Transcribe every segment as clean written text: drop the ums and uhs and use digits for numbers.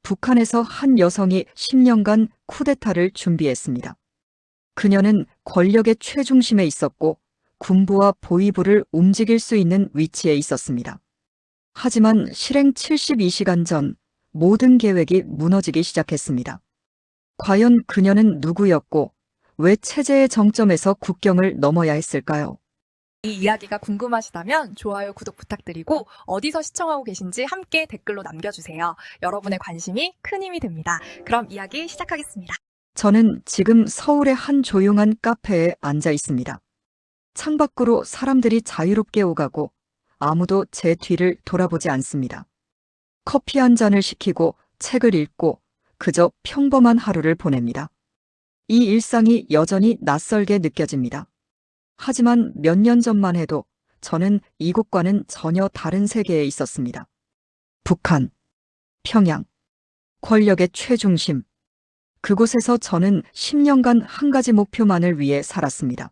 북한에서 한 여성이 10년간 쿠데타를 준비했습니다. 그녀는 권력의 최중심에 있었고 군부와 보위부를 움직일 수 있는 위치에 있었습니다. 하지만 실행 72시간 전 모든 계획이 무너지기 시작했습니다. 과연 그녀는 누구였고 왜 체제의 정점에서 국경을 넘어야 했을까요? 이 이야기가 궁금하시다면 좋아요, 구독 부탁드리고 어디서 시청하고 계신지 함께 댓글로 남겨주세요. 여러분의 관심이 큰 힘이 됩니다. 그럼 이야기 시작하겠습니다. 저는 지금 서울의 한 조용한 카페에 앉아 있습니다. 창밖으로 사람들이 자유롭게 오가고 아무도 제 뒤를 돌아보지 않습니다. 커피 한 잔을 시키고 책을 읽고 그저 평범한 하루를 보냅니다. 이 일상이 여전히 낯설게 느껴집니다. 하지만 몇 년 전만 해도 저는 이곳과는 전혀 다른 세계에 있었습니다. 북한, 평양, 권력의 최중심. 그곳에서 저는 10년간 한 가지 목표만을 위해 살았습니다.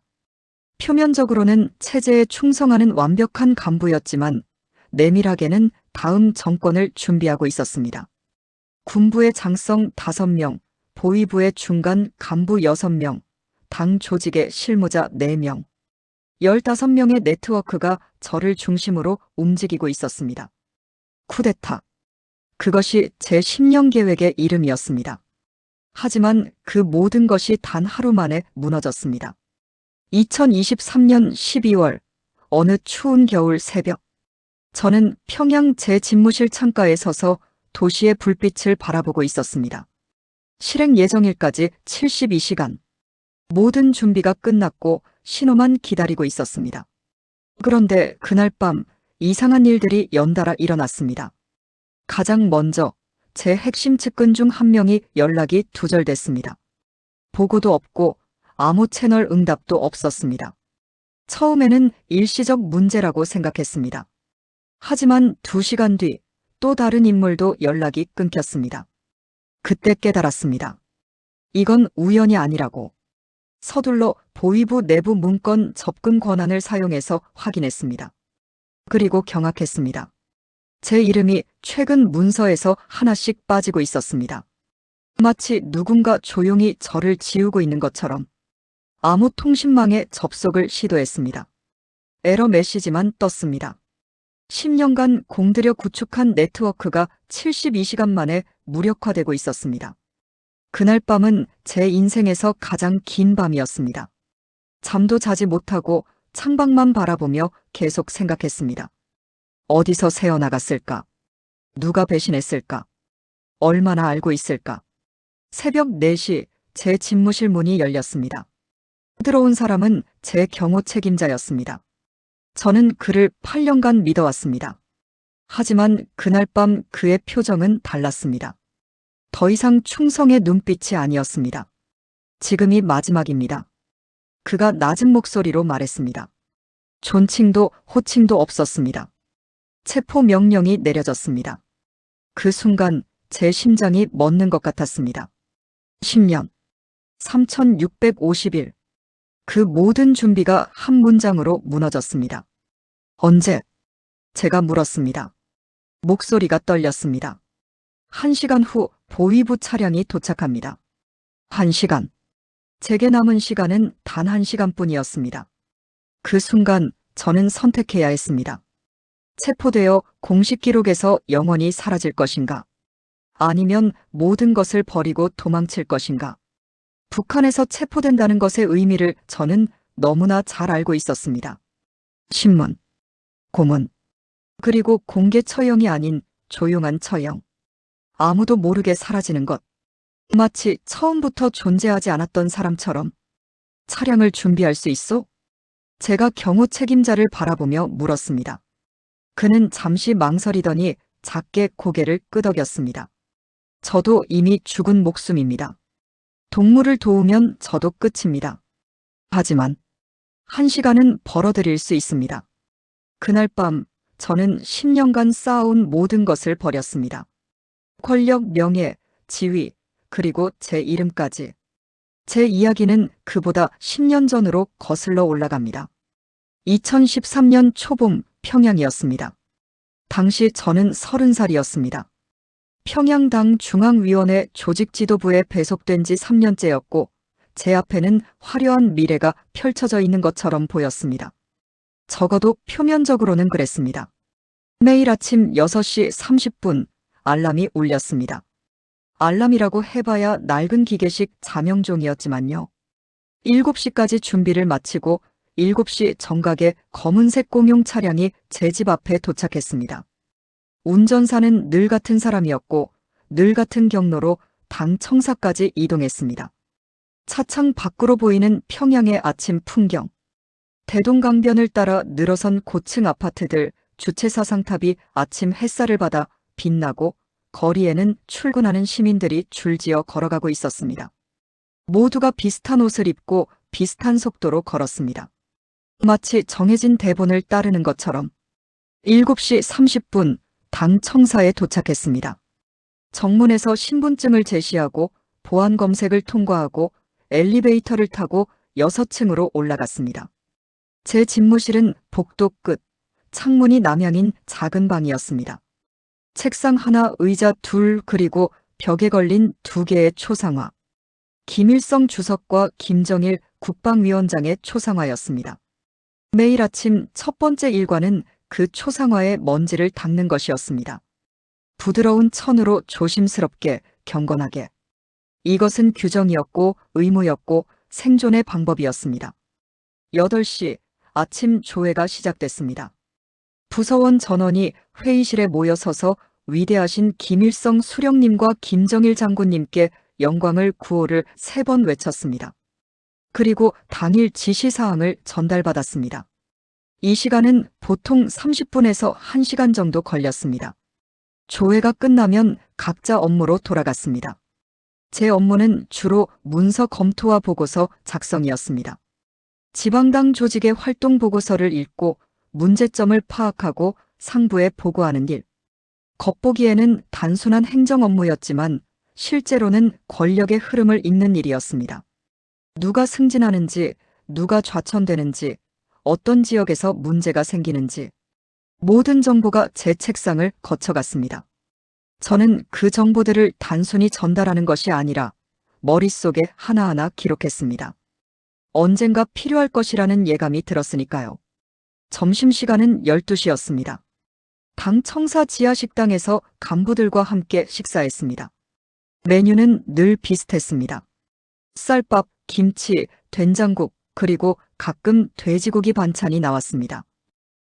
표면적으로는 체제에 충성하는 완벽한 간부였지만 내밀하게는 다음 정권을 준비하고 있었습니다. 군부의 장성 5명, 보위부의 중간 간부 6명, 당 조직의 실무자 4명, 15명의 네트워크가 저를 중심으로 움직이고 있었습니다. 쿠데타. 그것이 제 10년 계획의 이름이었습니다. 하지만 그 모든 것이 단 하루 만에 무너졌습니다. 2023년 12월, 어느 추운 겨울 새벽, 저는 평양 제 집무실 창가에 서서 도시의 불빛을 바라보고 있었습니다. 실행 예정일까지 72시간. 모든 준비가 끝났고 신호만 기다리고 있었습니다. 그런데 그날 밤 이상한 일들이 연달아 일어났습니다. 가장 먼저 제 핵심 측근 중 한 명이 연락이 두절됐습니다. 보고도 없고 아무 채널 응답도 없었습니다. 처음에는 일시적 문제라고 생각했습니다. 하지만 2시간 뒤 또 다른 인물도 연락이 끊겼습니다. 그때 깨달았습니다. 이건 우연이 아니라고. 서둘러 보위부 내부 문건 접근 권한을 사용해서 확인했습니다. 그리고 경악했습니다. 제 이름이 최근 문서에서 하나씩 빠지고 있었습니다. 마치 누군가 조용히 저를 지우고 있는 것처럼. 아무 통신망에 접속을 시도했습니다. 에러 메시지만 떴습니다. 10년간 공들여 구축한 네트워크가 72시간 만에 무력화되고 있었습니다. 그날 밤은 제 인생에서 가장 긴 밤이었습니다. 잠도 자지 못하고 창밖만 바라보며 계속 생각했습니다. 어디서 새어나갔을까? 누가 배신했을까? 얼마나 알고 있을까? 새벽 4시 제 집무실 문이 열렸습니다. 들어온 사람은 제 경호 책임자였습니다. 저는 그를 8년간 믿어왔습니다. 하지만 그날 밤 그의 표정은 달랐습니다. 더 이상 충성의 눈빛이 아니었습니다. 지금이 마지막입니다. 그가 낮은 목소리로 말했습니다. 존칭도 호칭도 없었습니다. 체포 명령이 내려졌습니다. 그 순간 제 심장이 멎는 것 같았습니다. 10년, 3650일. 그 모든 준비가 한 문장으로 무너졌습니다. 언제? 제가 물었습니다. 목소리가 떨렸습니다. 1시간 후 보위부 차량이 도착합니다. 1시간. 제게 남은 시간은 단 1시간뿐이었습니다. 그 순간 저는 선택해야 했습니다. 체포되어 공식 기록에서 영원히 사라질 것인가? 아니면 모든 것을 버리고 도망칠 것인가? 북한에서 체포된다는 것의 의미를 저는 너무나 잘 알고 있었습니다. 신문, 고문, 그리고 공개 처형이 아닌 조용한 처형. 아무도 모르게 사라지는 것. 마치 처음부터 존재하지 않았던 사람처럼. 차량을 준비할 수 있어? 제가 경호 책임자를 바라보며 물었습니다. 그는 잠시 망설이더니 작게 고개를 끄덕였습니다. 저도 이미 죽은 목숨입니다. 동물을 도우면 저도 끝입니다. 하지만 1시간은 벌어들일 수 있습니다. 그날 밤 저는 10년간 쌓아온 모든 것을 버렸습니다. 권력, 명예, 지위, 그리고 제 이름까지. 제 이야기는 그보다 10년 전으로 거슬러 올라갑니다. 2013년 초봄 평양이었습니다. 당시 저는 30살이었습니다. 평양당 중앙위원회 조직지도부에 배속된 지 3년째였고 제 앞에는 화려한 미래가 펼쳐져 있는 것처럼 보였습니다. 적어도 표면적으로는 그랬습니다. 매일 아침 6시 30분 알람이 울렸습니다. 알람이라고 해봐야 낡은 기계식 자명종이었지만요. 7시까지 준비를 마치고 7시 정각에 검은색 공용 차량이 제 집 앞에 도착했습니다. 운전사는 늘 같은 사람이었고 늘 같은 경로로 당 청사까지 이동했습니다. 차창 밖으로 보이는 평양의 아침 풍경. 대동강변을 따라 늘어선 고층 아파트들, 주체사상탑이 아침 햇살을 받아 빛나고 거리에는 출근하는 시민들이 줄지어 걸어가고 있었습니다. 모두가 비슷한 옷을 입고 비슷한 속도로 걸었습니다. 마치 정해진 대본을 따르는 것처럼 7시 30분 당 청사에 도착했습니다. 정문에서 신분증을 제시하고 보안 검색을 통과하고 엘리베이터를 타고 6층으로 올라갔습니다. 제 집무실은 복도 끝, 창문이 남향인 작은 방이었습니다. 책상 하나, 의자 둘, 그리고 벽에 걸린 2개의 초상화. 김일성 주석과 김정일 국방위원장의 초상화였습니다. 매일 아침 첫 번째 일과는 그 초상화의 먼지를 닦는 것이었습니다. 부드러운 천으로 조심스럽게, 경건하게. 이것은 규정이었고 의무였고 생존의 방법이었습니다. 8시 아침 조회가 시작됐습니다. 부서원 전원이 회의실에 모여 서서 위대하신 김일성 수령님과 김정일 장군님께 영광을 구호를 3번 외쳤습니다. 그리고 당일 지시사항을 전달받았습니다. 이 시간은 보통 30분에서 1시간 정도 걸렸습니다. 조회가 끝나면 각자 업무로 돌아갔습니다. 제 업무는 주로 문서 검토와 보고서 작성이었습니다. 지방당 조직의 활동 보고서를 읽고 문제점을 파악하고 상부에 보고하는 일. 겉보기에는 단순한 행정 업무였지만 실제로는 권력의 흐름을 읽는 일이었습니다. 누가 승진하는지, 누가 좌천되는지, 어떤 지역에서 문제가 생기는지 모든 정보가 제 책상을 거쳐갔습니다. 저는 그 정보들을 단순히 전달하는 것이 아니라 머릿속에 하나하나 기록했습니다. 언젠가 필요할 것이라는 예감이 들었으니까요. 점심시간은 12시였습니다. 당 청사 지하 식당에서 간부들과 함께 식사했습니다. 메뉴는 늘 비슷했습니다. 쌀밥, 김치, 된장국, 그리고 가끔 돼지고기 반찬이 나왔습니다.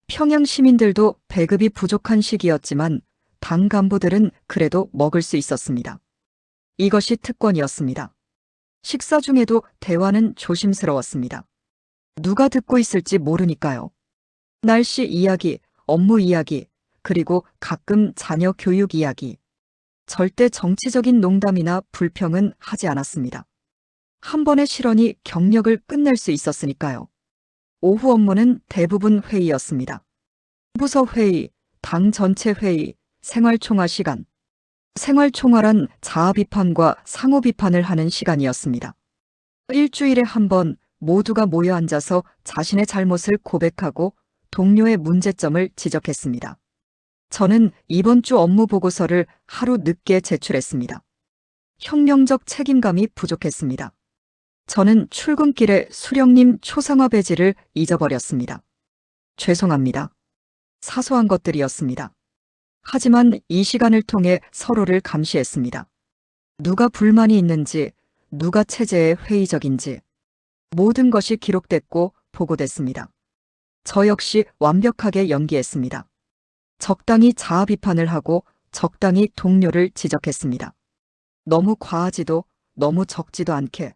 평양 시민들도 배급이 부족한 시기였지만 당 간부들은 그래도 먹을 수 있었습니다. 이것이 특권이었습니다. 식사 중에도 대화는 조심스러웠습니다. 누가 듣고 있을지 모르니까요. 날씨 이야기, 업무 이야기, 그리고 가끔 자녀 교육 이야기. 절대 정치적인 농담이나 불평은 하지 않았습니다. 한 번의 실언이 경력을 끝낼 수 있었으니까요. 오후 업무는 대부분 회의였습니다. 부서 회의, 당 전체 회의, 생활총화 시간. 생활총화란 자아 비판과 상호 비판을 하는 시간이었습니다. 일주일에 한 번 모두가 모여 앉아서 자신의 잘못을 고백하고 동료의 문제점을 지적했습니다. 저는 이번 주 업무 보고서를 하루 늦게 제출했습니다. 혁명적 책임감이 부족했습니다. 저는 출근길에 수령님 초상화 배지를 잊어버렸습니다. 죄송합니다. 사소한 것들이었습니다. 하지만 이 시간을 통해 서로를 감시했습니다. 누가 불만이 있는지, 누가 체제에 회의적인지 모든 것이 기록됐고 보고됐습니다. 저 역시 완벽하게 연기했습니다. 적당히 자아 비판을 하고 적당히 동료를 지적했습니다. 너무 과하지도 너무 적지도 않게.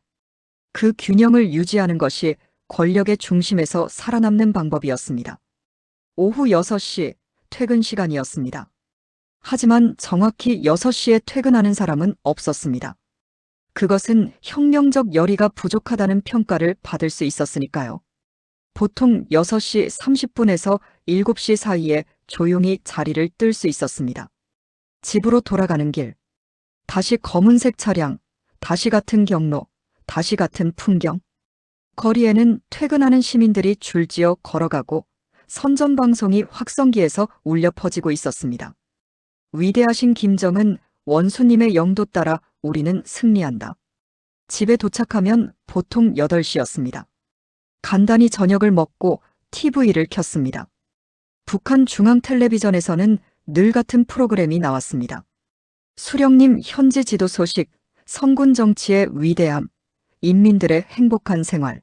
그 균형을 유지하는 것이 권력의 중심에서 살아남는 방법이었습니다. 오후 6시 퇴근 시간이었습니다. 하지만 정확히 6시에 퇴근하는 사람은 없었습니다. 그것은 혁명적 열의가 부족하다는 평가를 받을 수 있었으니까요. 보통 6시 30분에서 7시 사이에 조용히 자리를 뜰 수 있었습니다. 집으로 돌아가는 길. 다시 검은색 차량, 다시 같은 경로, 다시 같은 풍경. 거리에는 퇴근하는 시민들이 줄지어 걸어가고 선전방송이 확성기에서 울려 퍼지고 있었습니다. 위대하신 김정은 원수님의 영도 따라 우리는 승리한다. 집에 도착하면 보통 8시였습니다. 간단히 저녁을 먹고 TV를 켰습니다. 북한 중앙 텔레비전에서는 늘 같은 프로그램이 나왔습니다. 수령님 현지 지도 소식, 선군 정치의 위대함, 인민들의 행복한 생활.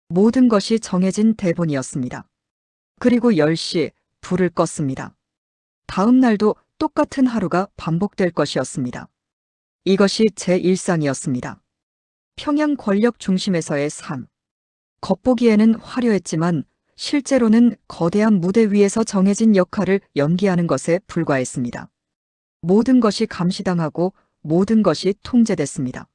모든 것이 정해진 대본이었습니다. 그리고 10시 불을 껐습니다. 다음 날도 똑같은 하루가 반복될 것이었습니다. 이것이 제 일상이었습니다. 평양 권력 중심에서의 삶. 겉보기에는 화려했지만 실제로는 거대한 무대 위에서 정해진 역할을 연기하는 것에 불과했습니다. 모든 것이 감시당하고 모든 것이 통제됐습니다.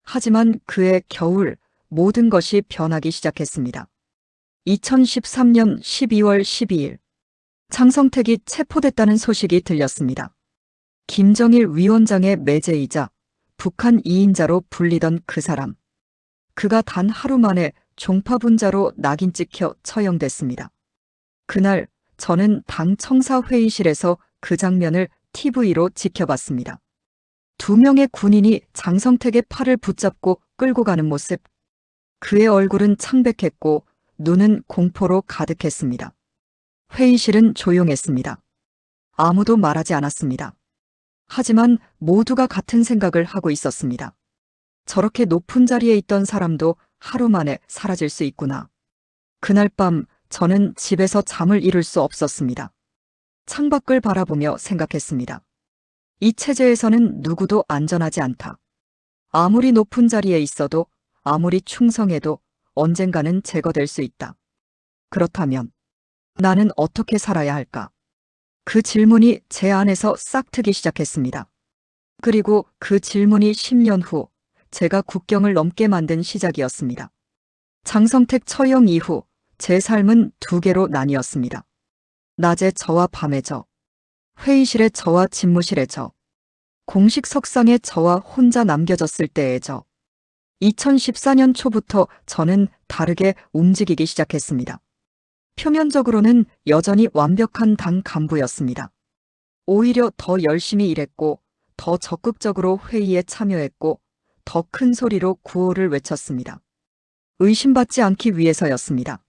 하지만 그해 겨울 모든 것이 변하기 시작했습니다. 2013년 12월 12일 장성택이 체포됐다는 소식이 들렸습니다. 김정일 위원장의 매제이자 북한 2인자로 불리던 그 사람. 그가 단 하루 만에 종파분자로 낙인 찍혀 처형됐습니다. 그날 저는 당 청사 회의실에서 그 장면을 TV로 지켜봤습니다. 2명의 군인이 장성택의 팔을 붙잡고 끌고 가는 모습. 그의 얼굴은 창백했고 눈은 공포로 가득했습니다. 회의실은 조용했습니다. 아무도 말하지 않았습니다. 하지만 모두가 같은 생각을 하고 있었습니다. 저렇게 높은 자리에 있던 사람도 하루 만에 사라질 수 있구나. 그날 밤 저는 집에서 잠을 이룰 수 없었습니다. 창밖을 바라보며 생각했습니다. 이 체제에서는 누구도 안전하지 않다. 아무리 높은 자리에 있어도 아무리 충성해도 언젠가는 제거될 수 있다. 그렇다면 나는 어떻게 살아야 할까? 그 질문이 제 안에서 싹트기 시작했습니다. 그리고 그 질문이 10년 후 제가 국경을 넘게 만든 시작이었습니다. 장성택 처형 이후 제 삶은 2개로 나뉘었습니다. 낮에 저와 밤에 저, 회의실에 저와 집무실에 저, 공식 석상에 저와 혼자 남겨졌을 때의 저. 2014년 초부터 저는 다르게 움직이기 시작했습니다. 표면적으로는 여전히 완벽한 당 간부였습니다. 오히려 더 열심히 일했고, 더 적극적으로 회의에 참여했고, 더 큰 소리로 구호를 외쳤습니다. 의심받지 않기 위해서였습니다.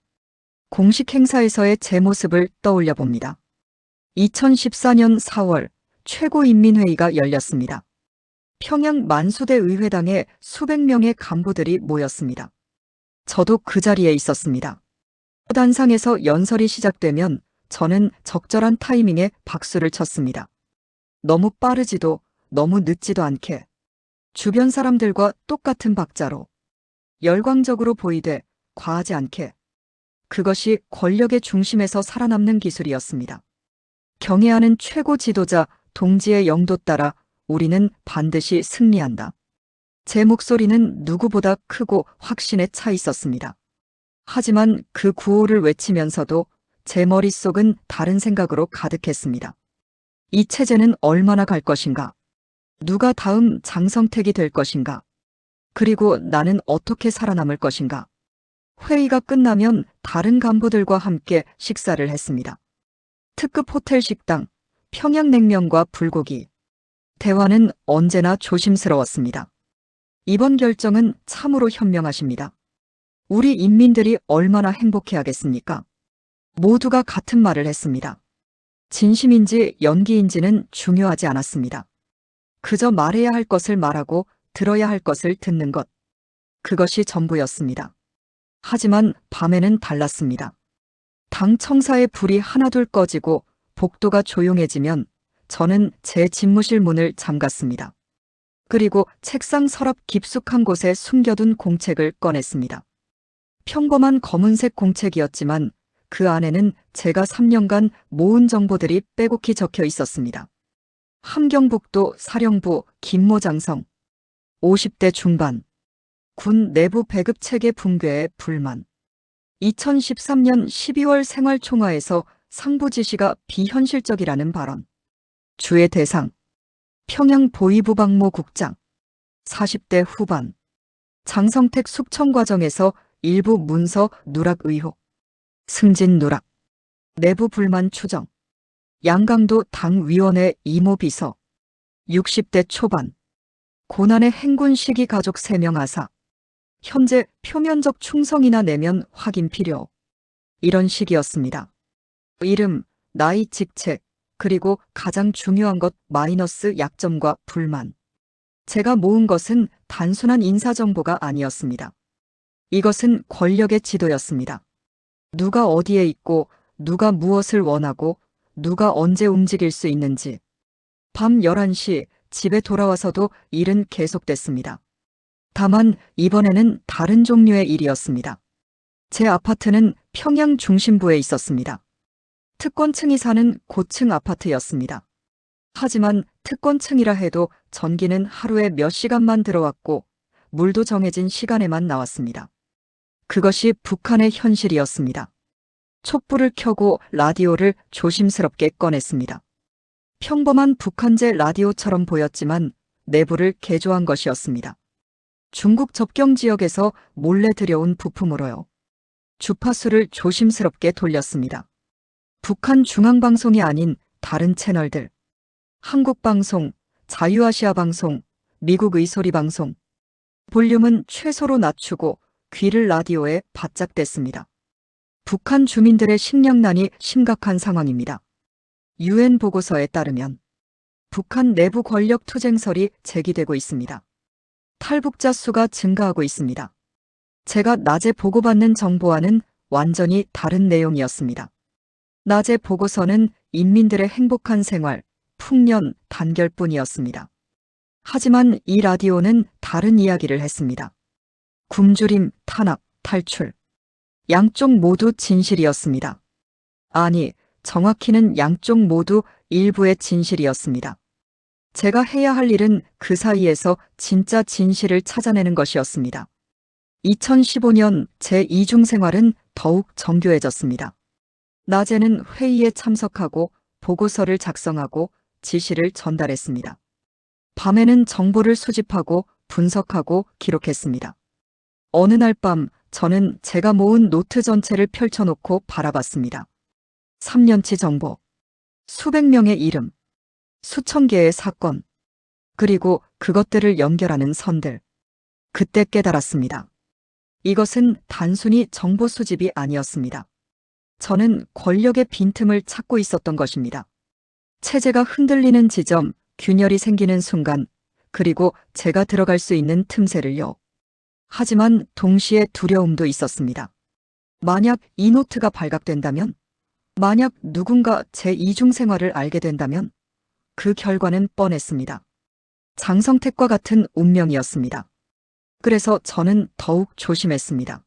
공식 행사에서의 제 모습을 떠올려 봅니다. 2014년 4월 최고인민회의가 열렸습니다. 평양 만수대 의회당에 수백 명의 간부들이 모였습니다. 저도 그 자리에 있었습니다. 단상에서 연설이 시작되면 저는 적절한 타이밍에 박수를 쳤습니다. 너무 빠르지도 너무 늦지도 않게 주변 사람들과 똑같은 박자로 열광적으로 보이되 과하지 않게. 그것이 권력의 중심에서 살아남는 기술이었습니다. 경애하는 최고 지도자 동지의 영도 따라 우리는 반드시 승리한다. 제 목소리는 누구보다 크고 확신에 차 있었습니다. 하지만 그 구호를 외치면서도 제 머릿속은 다른 생각으로 가득했습니다. 이 체제는 얼마나 갈 것인가? 누가 다음 장성택이 될 것인가? 그리고 나는 어떻게 살아남을 것인가? 회의가 끝나면 다른 간부들과 함께 식사를 했습니다. 특급 호텔 식당, 평양냉면과 불고기. 대화는 언제나 조심스러웠습니다. 이번 결정은 참으로 현명하십니다. 우리 인민들이 얼마나 행복해하겠습니까? 모두가 같은 말을 했습니다. 진심인지 연기인지는 중요하지 않았습니다. 그저 말해야 할 것을 말하고 들어야 할 것을 듣는 것. 그것이 전부였습니다. 하지만 밤에는 달랐습니다. 당 청사의 불이 하나둘 꺼지고 복도가 조용해지면 저는 제 집무실 문을 잠갔습니다. 그리고 책상 서랍 깊숙한 곳에 숨겨둔 공책을 꺼냈습니다. 평범한 검은색 공책이었지만 그 안에는 제가 3년간 모은 정보들이 빼곡히 적혀 있었습니다. 함경북도 사령부 김모장성, 50대 중반, 군 내부 배급 체계 붕괴의 불만, 2013년 12월 생활총화에서 상부 지시가 비현실적이라는 발언, 주의 대상, 평양 보위부방모 국장, 40대 후반, 장성택 숙청 과정에서 일부 문서 누락 의혹, 승진 누락, 내부 불만 추정, 양강도 당위원회 이모 비서, 60대 초반. 고난의 행군 시기 가족 3명 하사. 현재 표면적 충성이나 내면 확인 필요. 이런 식이었습니다. 이름, 나이, 직책, 그리고 가장 중요한 것 마이너스 약점과 불만. 제가 모은 것은 단순한 인사정보가 아니었습니다. 이것은 권력의 지도였습니다. 누가 어디에 있고, 누가 무엇을 원하고, 누가 언제 움직일 수 있는지. 밤 11시 집에 돌아와서도 일은 계속됐습니다. 다만 이번에는 다른 종류의 일이었습니다. 제 아파트는 평양 중심부에 있었습니다. 특권층이 사는 고층 아파트였습니다. 하지만 특권층이라 해도 전기는 하루에 몇 시간만 들어왔고 물도 정해진 시간에만 나왔습니다. 그것이 북한의 현실이었습니다. 촛불을 켜고 라디오를 조심스럽게 꺼냈습니다. 평범한 북한제 라디오처럼 보였지만 내부를 개조한 것이었습니다. 중국 접경 지역에서 몰래 들여온 부품으로요. 주파수를 조심스럽게 돌렸습니다. 북한 중앙방송이 아닌 다른 채널들, 한국방송, 자유아시아 방송, 미국 의소리 방송. 볼륨은 최소로 낮추고 귀를 라디오에 바짝 댔습니다. 북한 주민들의 식량난이 심각한 상황입니다. 유엔 보고서에 따르면 북한 내부 권력 투쟁설이 제기되고 있습니다. 탈북자 수가 증가하고 있습니다. 제가 낮에 보고받는 정보와는 완전히 다른 내용이었습니다. 낮에 보고서는 인민들의 행복한 생활, 풍년, 단결뿐이었습니다. 하지만 이 라디오는 다른 이야기를 했습니다. 굶주림, 탄압, 탈출. 양쪽 모두 진실이었습니다. 아니, 정확히는 양쪽 모두 일부의 진실이었습니다. 제가 해야 할 일은 그 사이에서 진짜 진실을 찾아내는 것이었습니다. 2015년 제 이중 생활은 더욱 정교해졌습니다. 낮에는 회의에 참석하고 보고서를 작성하고 지시를 전달했습니다. 밤에는 정보를 수집하고 분석하고 기록했습니다. 어느 날 밤 저는 제가 모은 노트 전체를 펼쳐놓고 바라봤습니다. 3년치 정보, 수백 명의 이름, 수천 개의 사건, 그리고 그것들을 연결하는 선들. 그때 깨달았습니다. 이것은 단순히 정보 수집이 아니었습니다. 저는 권력의 빈틈을 찾고 있었던 것입니다. 체제가 흔들리는 지점, 균열이 생기는 순간, 그리고 제가 들어갈 수 있는 틈새를요. 하지만 동시에 두려움도 있었습니다. 만약 이 노트가 발각된다면, 만약 누군가 제 이중 생활을 알게 된다면, 그 결과는 뻔했습니다. 장성택과 같은 운명이었습니다. 그래서 저는 더욱 조심했습니다.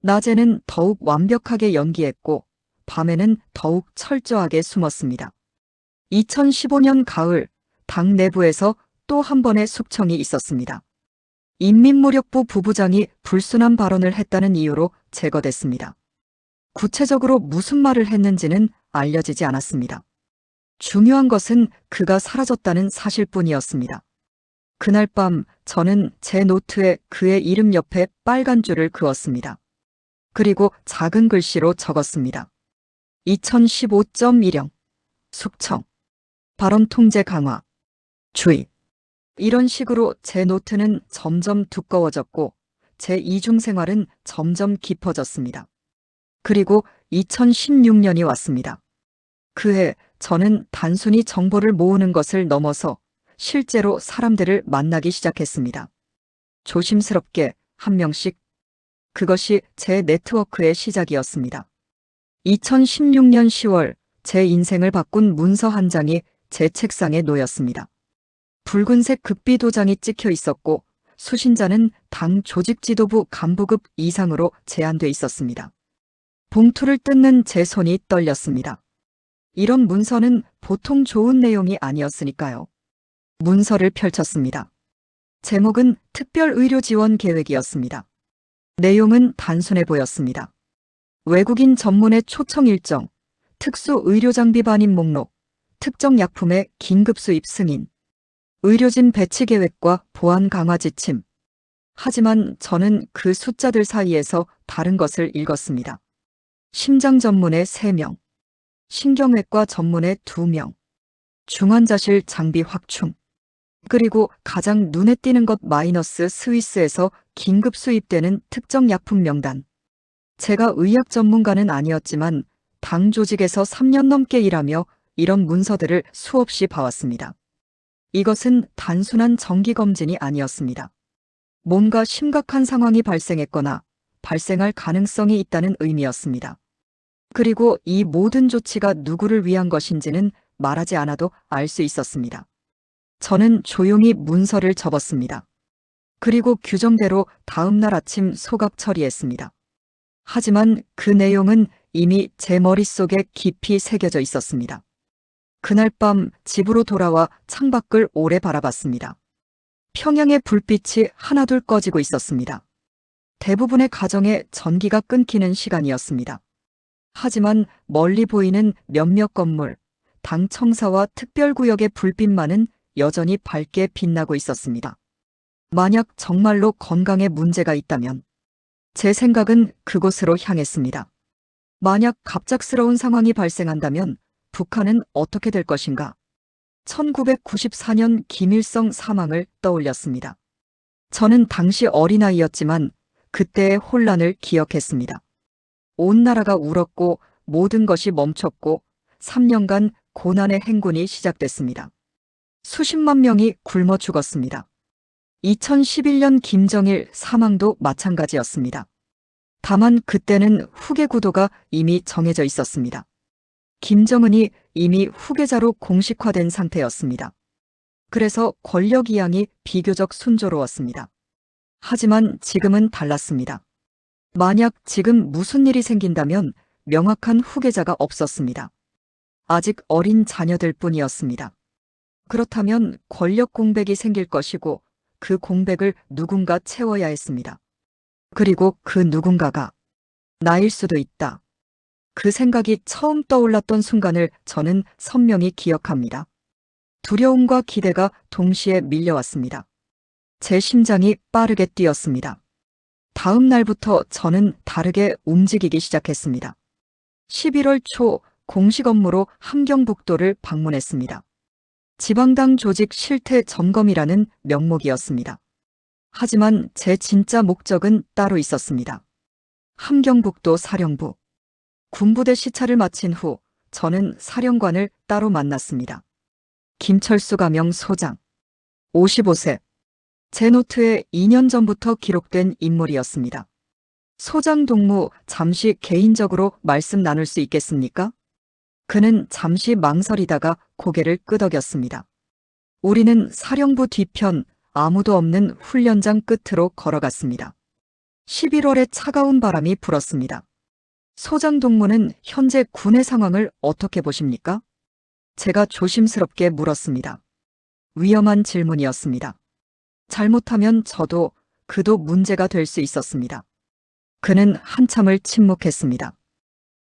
낮에는 더욱 완벽하게 연기했고, 밤에는 더욱 철저하게 숨었습니다. 2015년 가을, 당 내부에서 또 한 번의 숙청이 있었습니다. 인민무력부 부부장이 불순한 발언을 했다는 이유로 제거됐습니다. 구체적으로 무슨 말을 했는지는 알려지지 않았습니다. 중요한 것은 그가 사라졌다는 사실뿐이었습니다. 그날 밤 저는 제 노트에 그의 이름 옆에 빨간 줄을 그었습니다. 그리고 작은 글씨로 적었습니다. 2015.10 숙청, 발언 통제 강화, 주의. 이런 식으로 제 노트는 점점 두꺼워졌고 제 이중 생활은 점점 깊어졌습니다. 그리고 2016년이 왔습니다. 그해 저는 단순히 정보를 모으는 것을 넘어서 실제로 사람들을 만나기 시작했습니다. 조심스럽게 한 명씩. 그것이 제 네트워크의 시작이었습니다. 2016년 10월 제 인생을 바꾼 문서 한 장이 제 책상에 놓였습니다. 붉은색 급비도장이 찍혀 있었고 수신자는 당 조직지도부 간부급 이상으로 제한돼 있었습니다. 봉투를 뜯는 제 손이 떨렸습니다. 이런 문서는 보통 좋은 내용이 아니었으니까요. 문서를 펼쳤습니다. 제목은 특별의료지원 계획이었습니다. 내용은 단순해 보였습니다. 외국인 전문의 초청 일정, 특수의료장비 반입 목록, 특정 약품의 긴급 수입 승인, 의료진 배치 계획과 보안 강화 지침. 하지만 저는 그 숫자들 사이에서 다른 것을 읽었습니다. 심장 전문의 3명, 신경외과 전문의 2명, 중환자실 장비 확충. 그리고 가장 눈에 띄는 것 마이너스 스위스에서 긴급 수입되는 특정 약품 명단. 제가 의학 전문가는 아니었지만 당 조직에서 3년 넘게 일하며 이런 문서들을 수없이 봐왔습니다. 이것은 단순한 정기검진이 아니었습니다. 뭔가 심각한 상황이 발생했거나 발생할 가능성이 있다는 의미였습니다. 그리고 이 모든 조치가 누구를 위한 것인지는 말하지 않아도 알 수 있었습니다. 저는 조용히 문서를 접었습니다. 그리고 규정대로 다음 날 아침 소각 처리했습니다. 하지만 그 내용은 이미 제 머릿속에 깊이 새겨져 있었습니다. 그날 밤 집으로 돌아와 창밖을 오래 바라봤습니다. 평양의 불빛이 하나둘 꺼지고 있었습니다. 대부분의 가정에 전기가 끊기는 시간이었습니다. 하지만 멀리 보이는 몇몇 건물, 당 청사와 특별구역의 불빛만은 여전히 밝게 빛나고 있었습니다. 만약 정말로 건강에 문제가 있다면 제 생각은 그곳으로 향했습니다. 만약 갑작스러운 상황이 발생한다면 북한은 어떻게 될 것인가? 1994년 김일성 사망을 떠올렸습니다. 저는 당시 어린아이였지만 그때의 혼란을 기억했습니다. 온 나라가 울었고 모든 것이 멈췄고 3년간 고난의 행군이 시작됐습니다. 수십만 명이 굶어 죽었습니다. 2011년 김정일 사망도 마찬가지였습니다. 다만 그때는 후계 구도가 이미 정해져 있었습니다. 김정은이 이미 후계자로 공식화된 상태였습니다. 그래서 권력 이양이 비교적 순조로웠습니다. 하지만 지금은 달랐습니다. 만약 지금 무슨 일이 생긴다면 명확한 후계자가 없었습니다. 아직 어린 자녀들 뿐이었습니다. 그렇다면 권력 공백이 생길 것이고 그 공백을 누군가 채워야 했습니다. 그리고 그 누군가가 나일 수도 있다. 그 생각이 처음 떠올랐던 순간을 저는 선명히 기억합니다. 두려움과 기대가 동시에 밀려왔습니다. 제 심장이 빠르게 뛰었습니다. 다음 날부터 저는 다르게 움직이기 시작했습니다. 11월 초 공식 업무로 함경북도를 방문했습니다. 지방당 조직 실태 점검이라는 명목이었습니다. 하지만 제 진짜 목적은 따로 있었습니다. 함경북도 사령부. 군부대 시찰을 마친 후 저는 사령관을 따로 만났습니다. 김철수 가명 소장. 55세. 제 노트에 2년 전부터 기록된 인물이었습니다. 소장 동무, 잠시 개인적으로 말씀 나눌 수 있겠습니까? 그는 잠시 망설이다가 고개를 끄덕였습니다. 우리는 사령부 뒤편 아무도 없는 훈련장 끝으로 걸어갔습니다. 11월에 차가운 바람이 불었습니다. 소장 동무는 현재 군의 상황을 어떻게 보십니까? 제가 조심스럽게 물었습니다. 위험한 질문이었습니다. 잘못하면 저도 그도 문제가 될 수 있었습니다. 그는 한참을 침묵했습니다.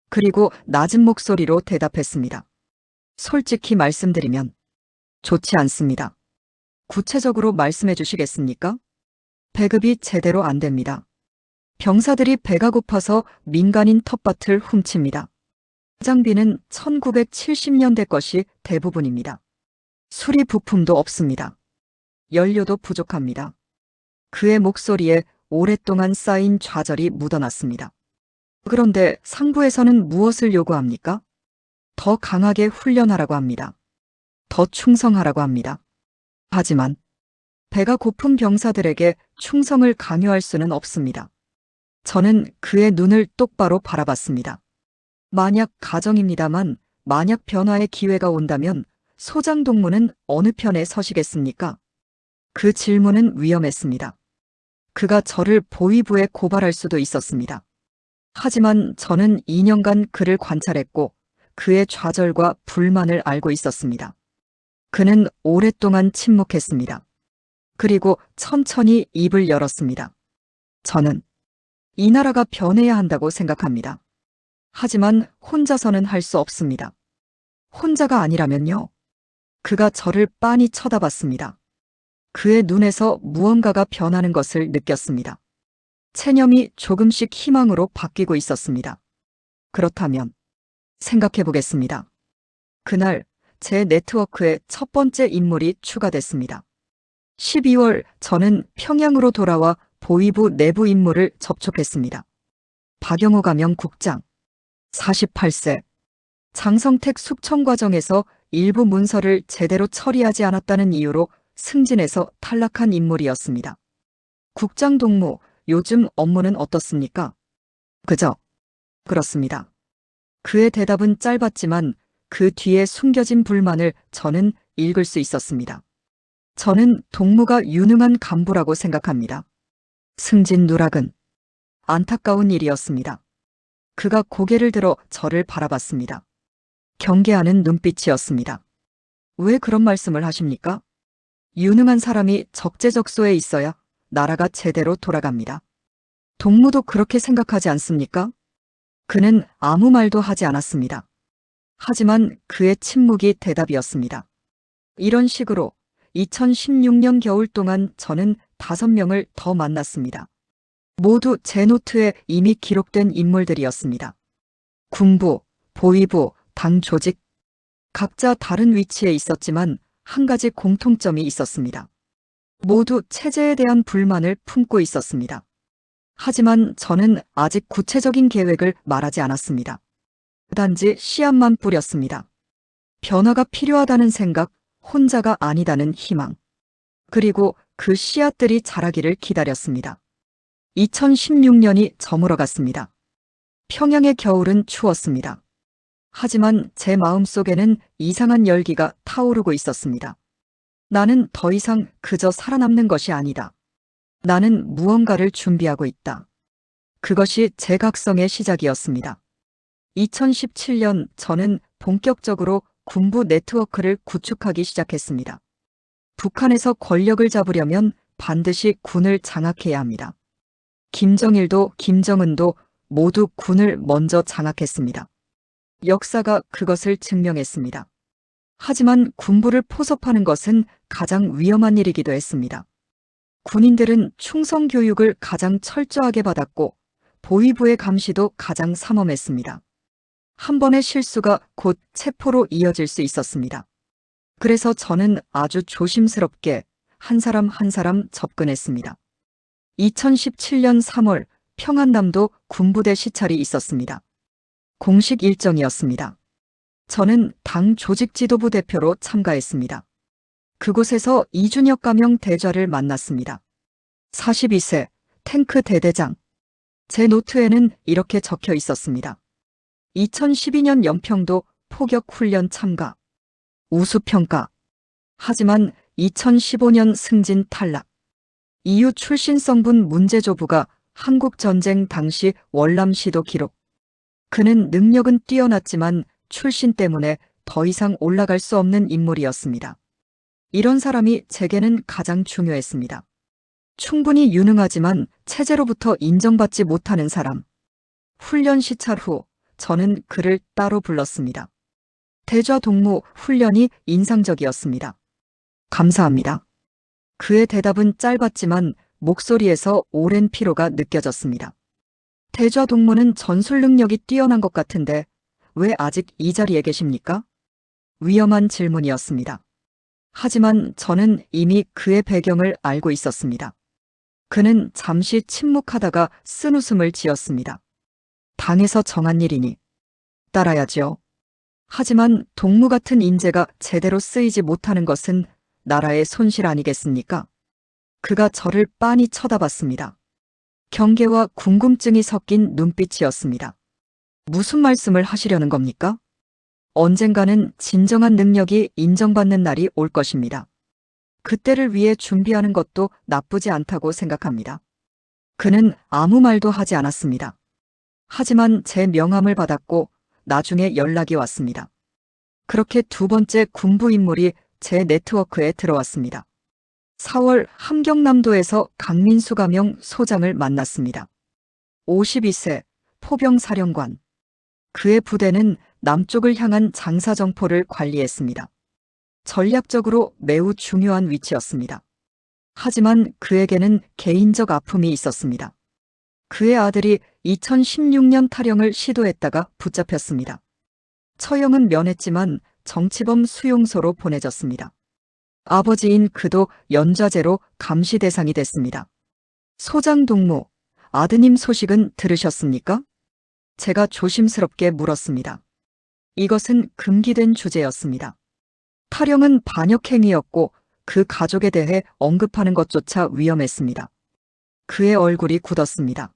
그리고 낮은 목소리로 대답했습니다. 솔직히 말씀드리면 좋지 않습니다. 구체적으로 말씀해 주시겠습니까? 배급이 제대로 안 됩니다. 병사들이 배가 고파서 민간인 텃밭을 훔칩니다. 장비는 1970년대 것이 대부분입니다. 수리 부품도 없습니다. 연료도 부족합니다. 그의 목소리에 오랫동안 쌓인 좌절이 묻어났습니다. 그런데 상부에서는 무엇을 요구합니까? 더 강하게 훈련하라고 합니다. 더 충성하라고 합니다. 하지만 배가 고픈 병사들에게 충성을 강요할 수는 없습니다. 저는 그의 눈을 똑바로 바라봤습니다. 만약 가정입니다만 만약 변화의 기회가 온다면 소장 동무는 어느 편에 서시겠습니까? 그 질문은 위험했습니다. 그가 저를 보위부에 고발할 수도 있었습니다. 하지만 저는 2년간 그를 관찰했고 그의 좌절과 불만을 알고 있었습니다. 그는 오랫동안 침묵했습니다. 그리고 천천히 입을 열었습니다. 저는 이 나라가 변해야 한다고 생각합니다. 하지만 혼자서는 할 수 없습니다. 혼자가 아니라면요. 그가 저를 빤히 쳐다봤습니다. 그의 눈에서 무언가가 변하는 것을 느꼈습니다. 체념이 조금씩 희망으로 바뀌고 있었습니다. 그렇다면 생각해 보겠습니다. 그날 제 네트워크에 첫 번째 인물이 추가됐습니다. 12월 저는 평양으로 돌아와 보위부 내부 임무를 접촉했습니다. 박영호 가명 국장, 48세. 장성택 숙청 과정에서 일부 문서를 제대로 처리하지 않았다는 이유로 승진해서 탈락한 인물이었습니다. 국장 동무, 요즘 업무는 어떻습니까? 그저 그렇습니다. 그의 대답은 짧았지만 그 뒤에 숨겨진 불만을 저는 읽을 수 있었습니다. 저는 동무가 유능한 간부라고 생각합니다. 승진 누락은 안타까운 일이었습니다. 그가 고개를 들어 저를 바라봤습니다. 경계하는 눈빛이었습니다. 왜 그런 말씀을 하십니까? 유능한 사람이 적재적소에 있어야 나라가 제대로 돌아갑니다. 동무도 그렇게 생각하지 않습니까? 그는 아무 말도 하지 않았습니다. 하지만 그의 침묵이 대답이었습니다. 이런 식으로 2016년 겨울 동안 저는 5명을 더 만났습니다. 모두 제 노트에 이미 기록된 인물들이었습니다. 군부, 보위부, 당 조직, 각자 다른 위치에 있었지만 한 가지 공통점이 있었습니다. 모두 체제에 대한 불만을 품고 있었습니다. 하지만 저는 아직 구체적인 계획을 말하지 않았습니다. 단지 씨앗만 뿌렸습니다. 변화가 필요하다는 생각, 혼자가 아니다는 희망. 그리고 그 씨앗들이 자라기를 기다렸습니다. 2016년이 저물어 갔습니다. 평양의 겨울은 추웠습니다. 하지만 제 마음속에는 이상한 열기가 타오르고 있었습니다. 나는 더 이상 그저 살아남는 것이 아니다. 나는 무언가를 준비하고 있다. 그것이 제 각성의 시작이었습니다. 2017년 저는 본격적으로 군부 네트워크를 구축하기 시작했습니다. 북한에서 권력을 잡으려면 반드시 군을 장악해야 합니다. 김정일도 김정은도 모두 군을 먼저 장악했습니다. 역사가 그것을 증명했습니다. 하지만 군부를 포섭하는 것은 가장 위험한 일이기도 했습니다. 군인들은 충성 교육을 가장 철저하게 받았고 보위부의 감시도 가장 삼엄했습니다. 한 번의 실수가 곧 체포로 이어질 수 있었습니다. 그래서 저는 아주 조심스럽게 한 사람 한 사람 접근했습니다. 2017년 3월 평안남도 군부대 시찰이 있었습니다. 공식 일정이었습니다. 저는 당 조직지도부 대표로 참가했습니다. 그곳에서 이준혁 가명 대좌를 만났습니다. 42세, 탱크 대대장. 제 노트에는 이렇게 적혀 있었습니다. 2012년 연평도 포격훈련 참가. 우수평가. 하지만 2015년 승진 탈락. 이유 출신성분 문제조부가 한국전쟁 당시 월남시도 기록. 그는 능력은 뛰어났지만 출신 때문에 더 이상 올라갈 수 없는 인물이었습니다. 이런 사람이 제게는 가장 중요했습니다. 충분히 유능하지만 체제로부터 인정받지 못하는 사람. 훈련 시찰 후 저는 그를 따로 불렀습니다. 대좌 동무 훈련이 인상적이었습니다. 감사합니다. 그의 대답은 짧았지만 목소리에서 오랜 피로가 느껴졌습니다. 대좌 동무는 전술 능력이 뛰어난 것 같은데 왜 아직 이 자리에 계십니까? 위험한 질문이었습니다. 하지만 저는 이미 그의 배경을 알고 있었습니다. 그는 잠시 침묵하다가 쓴웃음을 지었습니다. 당에서 정한 일이니 따라야지요. 하지만 동무 같은 인재가 제대로 쓰이지 못하는 것은 나라의 손실 아니겠습니까? 그가 저를 빤히 쳐다봤습니다. 경계와 궁금증이 섞인 눈빛이었습니다. 무슨 말씀을 하시려는 겁니까? 언젠가는 진정한 능력이 인정받는 날이 올 것입니다. 그때를 위해 준비하는 것도 나쁘지 않다고 생각합니다. 그는 아무 말도 하지 않았습니다. 하지만 제 명함을 받았고 나중에 연락이 왔습니다. 그렇게 두 번째 군부 인물이 제 네트워크에 들어왔습니다. 4월 함경남도에서 강민수 가명 소장을 만났습니다. 52세 포병사령관. 그의 부대는 남쪽을 향한 장사정포를 관리했습니다. 전략적으로 매우 중요한 위치였습니다. 하지만 그에게는 개인적 아픔이 있었습니다. 그의 아들이 2016년 탈영을 시도했다가 붙잡혔습니다. 처형은 면했지만 정치범 수용소로 보내졌습니다. 아버지인 그도 연좌제로 감시 대상이 됐습니다. 소장 동무, 아드님 소식은 들으셨습니까? 제가 조심스럽게 물었습니다. 이것은 금기된 주제였습니다. 탈영은 반역행위였고 그 가족에 대해 언급하는 것조차 위험했습니다. 그의 얼굴이 굳었습니다.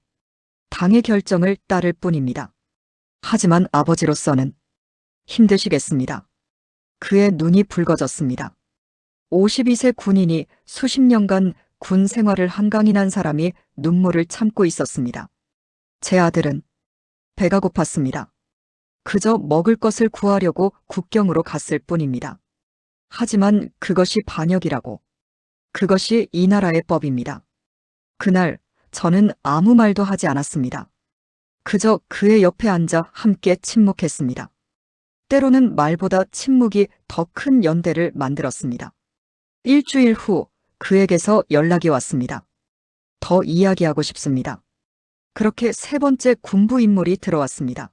당의 결정을 따를 뿐입니다. 하지만 아버지로서는 힘드시겠습니다. 그의 눈이 붉어졌습니다. 52세 군인이 수십 년간 군 생활을 한강인한 사람이 눈물을 참고 있었습니다. 제 아들은 배가 고팠습니다. 그저 먹을 것을 구하려고 국경으로 갔을 뿐입니다. 하지만 그것이 반역이라고. 그것이 이 나라의 법입니다. 그날 저는 아무 말도 하지 않았습니다. 그저 그의 옆에 앉아 함께 침묵했습니다. 때로는 말보다 침묵이 더 큰 연대를 만들었습니다. 일주일 후 그에게서 연락이 왔습니다. 더 이야기하고 싶습니다. 그렇게 세 번째 군부 인물이 들어왔습니다.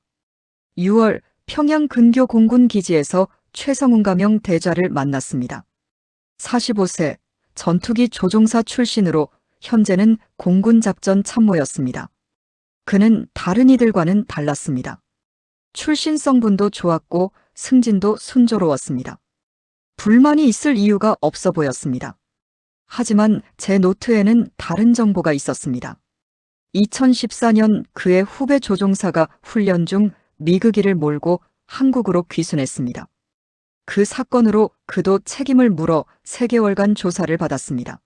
6월 평양 근교 공군 기지에서 최성훈 가명 대좌를 만났습니다. 45세 전투기 조종사 출신으로 현재는 공군 작전 참모였습니다. 그는 다른 이들과는 달랐습니다. 출신 성분도 좋았고 승진도 순조로웠습니다. 불만이 있을 이유가 없어 보였습니다. 하지만 제 노트에는 다른 정보가 있었습니다. 2014년 그의 후배 조종사가 훈련 중 미그기를 몰고 한국으로 귀순했습니다. 그 사건으로 그도 책임을 물어 3개월간 조사를 받았습니다.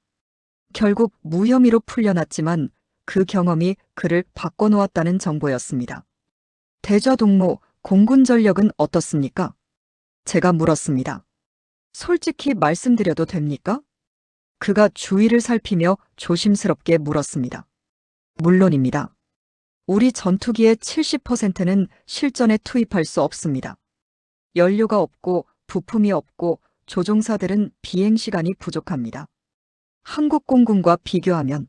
결국 무혐의로 풀려났지만 그 경험이 그를 바꿔놓았다는 정보였습니다. 대좌 동무, 공군 전력은 어떻습니까? 제가 물었습니다. 솔직히 말씀드려도 됩니까? 그가 주위를 살피며 조심스럽게 물었습니다. 물론입니다. 우리 전투기의 70%는 실전에 투입할 수 없습니다. 연료가 없고 부품이 없고 조종사들은 비행 시간이 부족합니다. 한국 공군과 비교하면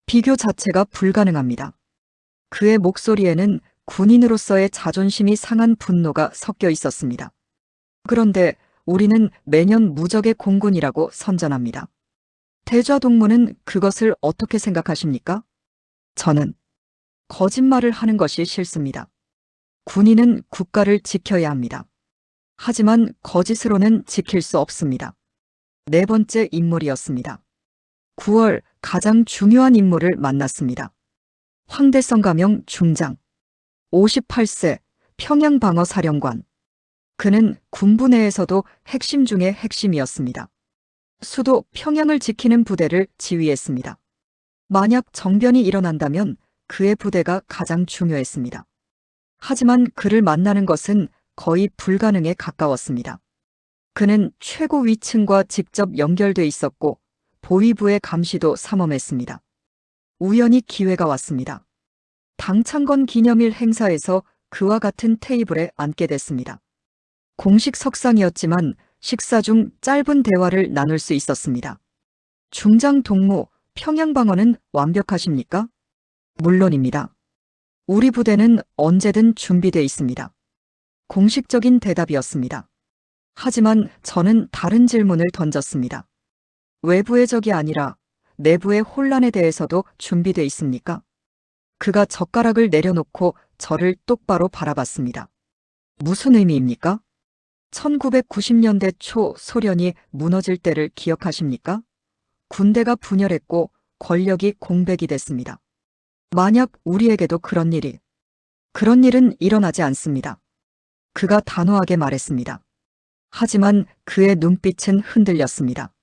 비교 자체가 불가능합니다. 그의 목소리에는 군인으로서의 자존심이 상한 분노가 섞여 있었습니다. 그런데 우리는 매년 무적의 공군이라고 선전합니다. 대좌 동무는 그것을 어떻게 생각하십니까? 저는 거짓말을 하는 것이 싫습니다. 군인은 국가를 지켜야 합니다. 하지만 거짓으로는 지킬 수 없습니다. 네 번째 인물이었습니다. 9월 가장 중요한 인물을 만났습니다. 황대성 가명 중장, 58세 평양방어사령관. 그는 군부 내에서도 핵심 중의 핵심이었습니다. 수도 평양을 지키는 부대를 지휘했습니다. 만약 정변이 일어난다면 그의 부대가 가장 중요했습니다. 하지만 그를 만나는 것은 거의 불가능에 가까웠습니다. 그는 최고 위층과 직접 연결돼 있었고 보위부의 감시도 삼엄했습니다. 우연히 기회가 왔습니다. 당창건 기념일 행사에서 그와 같은 테이블에 앉게 됐습니다. 공식 석상이었지만 식사 중 짧은 대화를 나눌 수 있었습니다. 중장 동무, 평양방어는 완벽하십니까? 물론입니다. 우리 부대는 언제든 준비돼 있습니다. 공식적인 대답이었습니다. 하지만 저는 다른 질문을 던졌습니다. 외부의 적이 아니라 내부의 혼란에 대해서도 준비돼 있습니까? 그가 젓가락을 내려놓고 저를 똑바로 바라봤습니다. 무슨 의미입니까? 1990년대 초 소련이 무너질 때를 기억하십니까? 군대가 분열했고 권력이 공백이 됐습니다. 만약 우리에게도 그런 일은 일어나지 않습니다. 그가 단호하게 말했습니다. 하지만 그의 눈빛은 흔들렸습니다.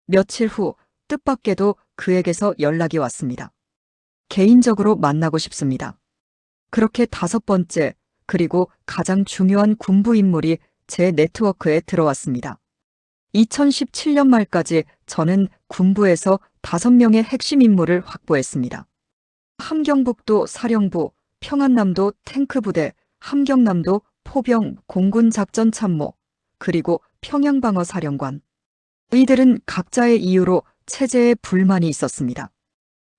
며칠 후 뜻밖에도 그에게서 연락이 왔습니다. 개인적으로 만나고 싶습니다. 그렇게 5번째, 그리고 가장 중요한 군부 인물이 제 네트워크에 들어왔습니다. 2017년 말까지 저는 군부에서 5명의 핵심 인물을 확보했습니다. 함경북도 사령부, 평안남도 탱크부대, 함경남도 포병 공군 작전 참모, 그리고 평양방어사령관. 이들은 각자의 이유로 체제에 불만이 있었습니다.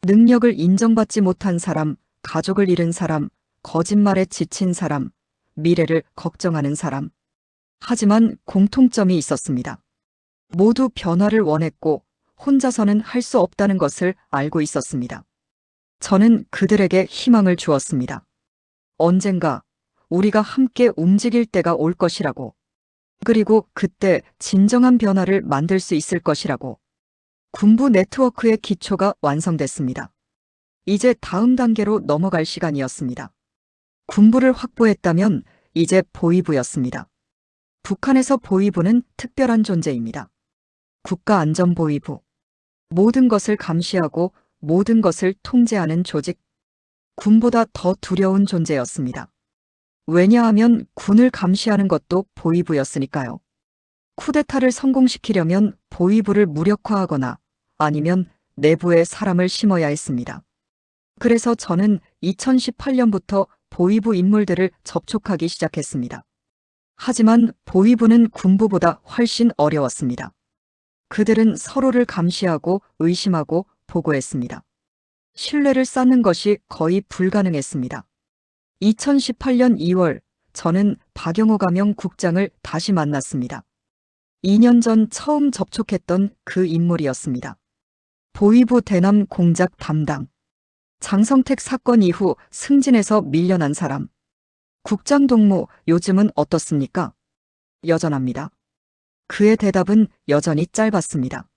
능력을 인정받지 못한 사람, 가족을 잃은 사람, 거짓말에 지친 사람, 미래를 걱정하는 사람. 하지만 공통점이 있었습니다. 모두 변화를 원했고 혼자서는 할 수 없다는 것을 알고 있었습니다. 저는 그들에게 희망을 주었습니다. 언젠가 우리가 함께 움직일 때가 올 것이라고. 그리고 그때 진정한 변화를 만들 수 있을 것이라고. 군부 네트워크의 기초가 완성됐습니다. 이제 다음 단계로 넘어갈 시간이었습니다. 군부를 확보했다면 이제 보위부였습니다. 북한에서 보위부는 특별한 존재입니다. 국가안전보위부. 모든 것을 감시하고 모든 것을 통제하는 조직. 군보다 더 두려운 존재였습니다. 왜냐하면 군을 감시하는 것도 보위부였으니까요. 쿠데타를 성공시키려면 보위부를 무력화하거나 아니면 내부에 사람을 심어야 했습니다. 그래서 저는 2018년부터 보위부 인물들을 접촉하기 시작했습니다. 하지만 보위부는 군부보다 훨씬 어려웠습니다. 그들은 서로를 감시하고 의심하고 보고했습니다. 신뢰를 쌓는 것이 거의 불가능했습니다. 2018년 2월 저는 박영호 가명 국장을 다시 만났습니다. 2년 전 처음 접촉했던 그 인물이었습니다. 보위부 대남 공작 담당. 장성택 사건 이후 승진해서 밀려난 사람. 국장 동무 요즘은 어떻습니까? 여전합니다. 그의 대답은 여전히 짧았습니다.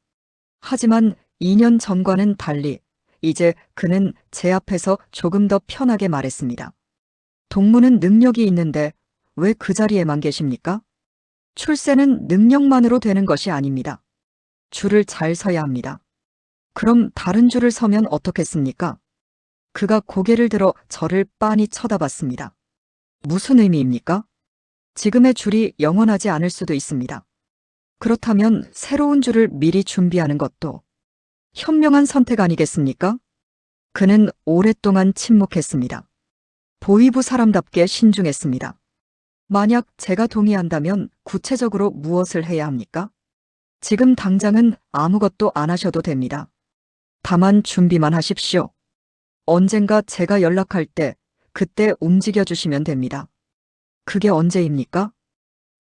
하지만 2년 전과는 달리 이제 그는 제 앞에서 조금 더 편하게 말했습니다. 동무는 능력이 있는데 왜 그 자리에만 계십니까? 출세는 능력만으로 되는 것이 아닙니다. 줄을 잘 서야 합니다. 그럼 다른 줄을 서면 어떻겠습니까? 그가 고개를 들어 저를 빤히 쳐다봤습니다. 무슨 의미입니까? 지금의 줄이 영원하지 않을 수도 있습니다. 그렇다면 새로운 줄을 미리 준비하는 것도 현명한 선택 아니겠습니까? 그는 오랫동안 침묵했습니다. 보위부 사람답게 신중했습니다. 만약 제가 동의한다면 구체적으로 무엇을 해야 합니까? 지금 당장은 아무것도 안 하셔도 됩니다. 다만 준비만 하십시오. 언젠가 제가 연락할 때 그때 움직여 주시면 됩니다. 그게 언제입니까?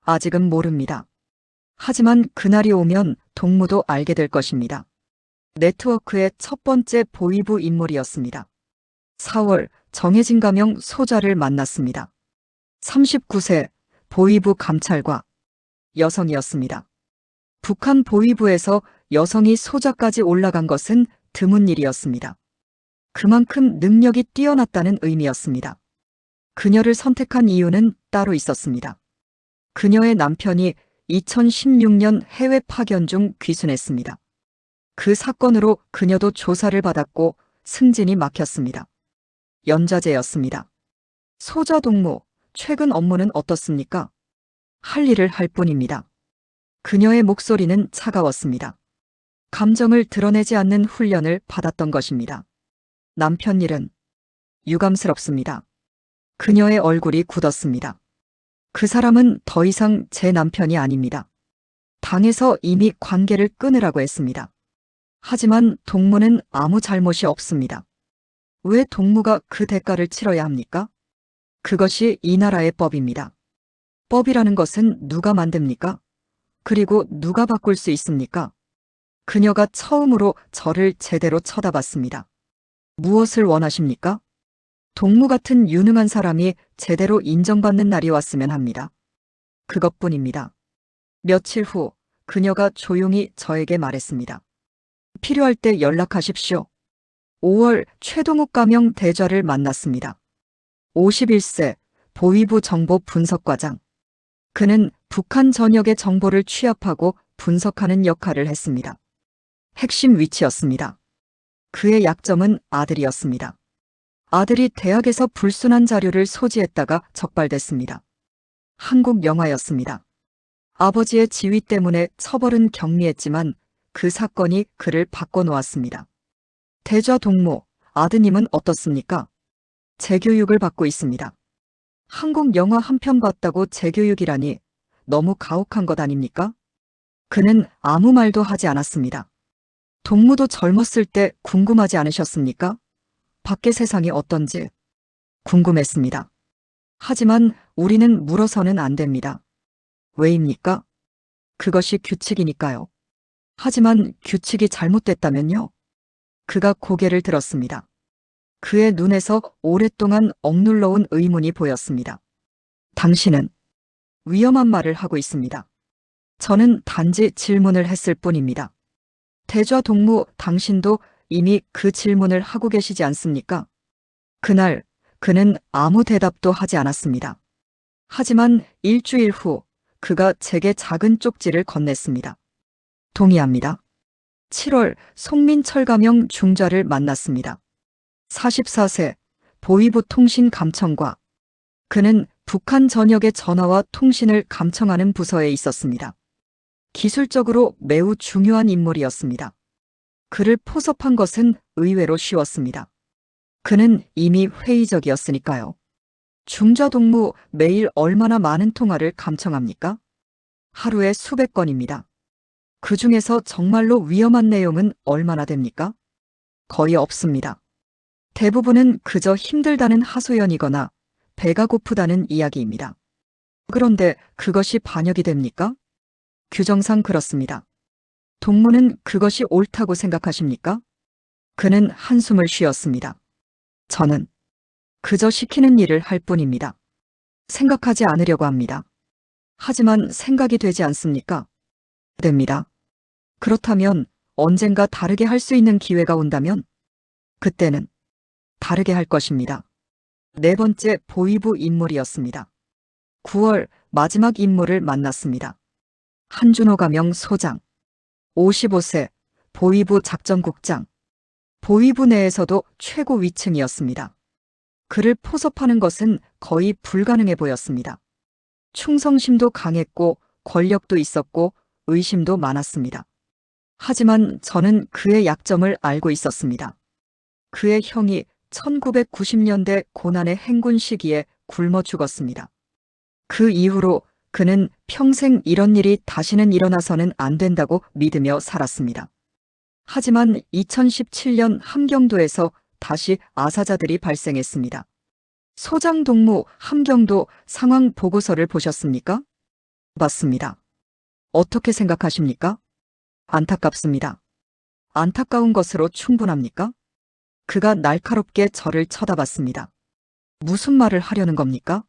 아직은 모릅니다. 하지만 그날이 오면 동무도 알게 될 것입니다. 네트워크의 첫 번째 보위부 인물이었습니다. 4월 정혜진 가명 소자를 만났습니다. 39세 보위부 감찰과 여성이었습니다. 북한 보위부에서 여성이 소자까지 올라간 것은 드문 일이었습니다. 그만큼 능력이 뛰어났다는 의미였습니다. 그녀를 선택한 이유는 따로 있었습니다. 그녀의 남편이 2016년 해외 파견 중 귀순했습니다. 그 사건으로 그녀도 조사를 받았고 승진이 막혔습니다. 연좌제였습니다. 소자 동무, 최근 업무는 어떻습니까? 할 일을 할 뿐입니다. 그녀의 목소리는 차가웠습니다. 감정을 드러내지 않는 훈련을 받았던 것입니다. 남편 일은 유감스럽습니다. 그녀의 얼굴이 굳었습니다. 그 사람은 더 이상 제 남편이 아닙니다. 당에서 이미 관계를 끊으라고 했습니다. 하지만 동무는 아무 잘못이 없습니다. 왜 동무가 그 대가를 치러야 합니까? 그것이 이 나라의 법입니다. 법이라는 것은 누가 만듭니까? 그리고 누가 바꿀 수 있습니까? 그녀가 처음으로 저를 제대로 쳐다봤습니다. 무엇을 원하십니까? 동무 같은 유능한 사람이 제대로 인정받는 날이 왔으면 합니다. 그것뿐입니다. 며칠 후 그녀가 조용히 저에게 말했습니다. 필요할 때 연락하십시오. 5월 최동욱 가명 대좌를 만났습니다. 51세 보위부 정보 분석과장. 그는 북한 전역의 정보를 취합하고 분석하는 역할을 했습니다. 핵심 위치였습니다. 그의 약점은 아들이었습니다. 아들이 대학에서 불순한 자료를 소지했다가 적발됐습니다. 한국 영화였습니다. 아버지의 지위 때문에 처벌은 경미했지만 그 사건이 그를 바꿔놓았습니다. 대좌 동무, 아드님은 어떻습니까? 재교육을 받고 있습니다. 한국 영화 한 편 봤다고 재교육이라니 너무 가혹한 것 아닙니까? 그는 아무 말도 하지 않았습니다. 동무도 젊었을 때 궁금하지 않으셨습니까? 밖의 세상이 어떤지 궁금했습니다. 하지만 우리는 물어서는 안 됩니다. 왜입니까? 그것이 규칙이니까요. 하지만 규칙이 잘못됐다면요? 그가 고개를 들었습니다. 그의 눈에서 오랫동안 억눌러온 의문이 보였습니다. 당신은 위험한 말을 하고 있습니다. 저는 단지 질문을 했을 뿐입니다. 대좌 동무, 당신도 이미 그 질문을 하고 계시지 않습니까? 그날 그는 아무 대답도 하지 않았습니다. 하지만 일주일 후 그가 제게 작은 쪽지를 건넸습니다. 동의합니다. 7월 송민철 가명 중좌를 만났습니다. 44세, 보위부 통신 감청과. 그는 북한 전역의 전화와 통신을 감청하는 부서에 있었습니다. 기술적으로 매우 중요한 인물이었습니다. 그를 포섭한 것은 의외로 쉬웠습니다. 그는 이미 회의적이었으니까요. 중좌동무, 매일 얼마나 많은 통화를 감청합니까? 하루에 수백 건입니다. 그 중에서 정말로 위험한 내용은 얼마나 됩니까? 거의 없습니다. 대부분은 그저 힘들다는 하소연이거나 배가 고프다는 이야기입니다. 그런데 그것이 반역이 됩니까? 규정상 그렇습니다. 동무는 그것이 옳다고 생각하십니까? 그는 한숨을 쉬었습니다. 저는 그저 시키는 일을 할 뿐입니다. 생각하지 않으려고 합니다. 하지만 생각이 되지 않습니까? 됩니다. 그렇다면 언젠가 다르게 할 수 있는 기회가 온다면 그때는 다르게 할 것입니다. 네 번째 보위부 인물이었습니다. 9월 마지막 인물을 만났습니다. 한준호 가명 소장. 55세, 보위부 작전국장. 보위부 내에서도 최고 위층이었습니다. 그를 포섭하는 것은 거의 불가능해 보였습니다. 충성심도 강했고 권력도 있었고 의심도 많았습니다. 하지만 저는 그의 약점을 알고 있었습니다. 그의 형이 1990년대 고난의 행군 시기에 굶어 죽었습니다. 그 이후로 그는 평생 이런 일이 다시는 일어나서는 안 된다고 믿으며 살았습니다. 하지만 2017년 함경도에서 다시 아사자들이 발생했습니다. 소장 동무 함경도 상황 보고서를 보셨습니까? 맞습니다. 어떻게 생각하십니까? 안타깝습니다. 안타까운 것으로 충분합니까? 그가 날카롭게 저를 쳐다봤습니다. 무슨 말을 하려는 겁니까?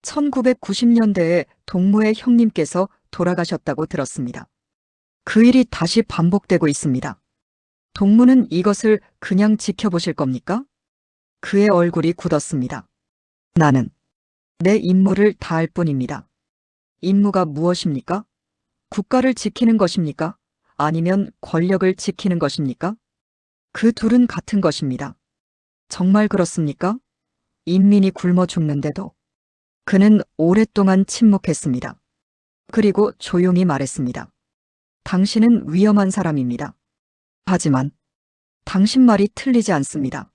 1990년대에 동무의 형님께서 돌아가셨다고 들었습니다. 그 일이 다시 반복되고 있습니다. 동무는 이것을 그냥 지켜보실 겁니까? 그의 얼굴이 굳었습니다. 나는 내 임무를 다할 뿐입니다. 임무가 무엇입니까? 국가를 지키는 것입니까? 아니면 권력을 지키는 것입니까? 그 둘은 같은 것입니다. 정말 그렇습니까? 인민이 굶어 죽는데도. 그는 오랫동안 침묵했습니다. 그리고 조용히 말했습니다. 당신은 위험한 사람입니다. 하지만 당신 말이 틀리지 않습니다.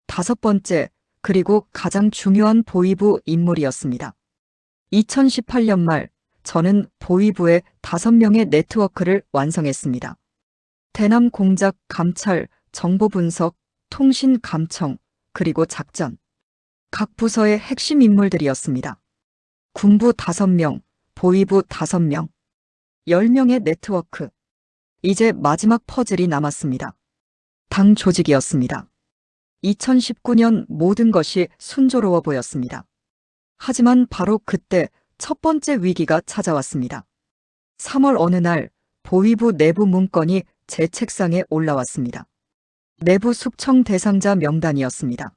다섯 번째, 그리고 가장 중요한 보위부 인물이었습니다. 2018년 말 저는 보위부의 5명의 네트워크를 완성했습니다. 대남 공작, 감찰, 정보 분석, 통신 감청, 그리고 작전. 각 부서의 핵심 인물들이었습니다. 군부 5명, 보위부 5명, 10명의 네트워크. 이제 마지막 퍼즐이 남았습니다. 당 조직이었습니다. 2019년 모든 것이 순조로워 보였습니다. 하지만 바로 그때 첫 번째 위기가 찾아왔습니다. 3월 어느 날 보위부 내부 문건이 제 책상에 올라왔습니다. 내부 숙청 대상자 명단이었습니다.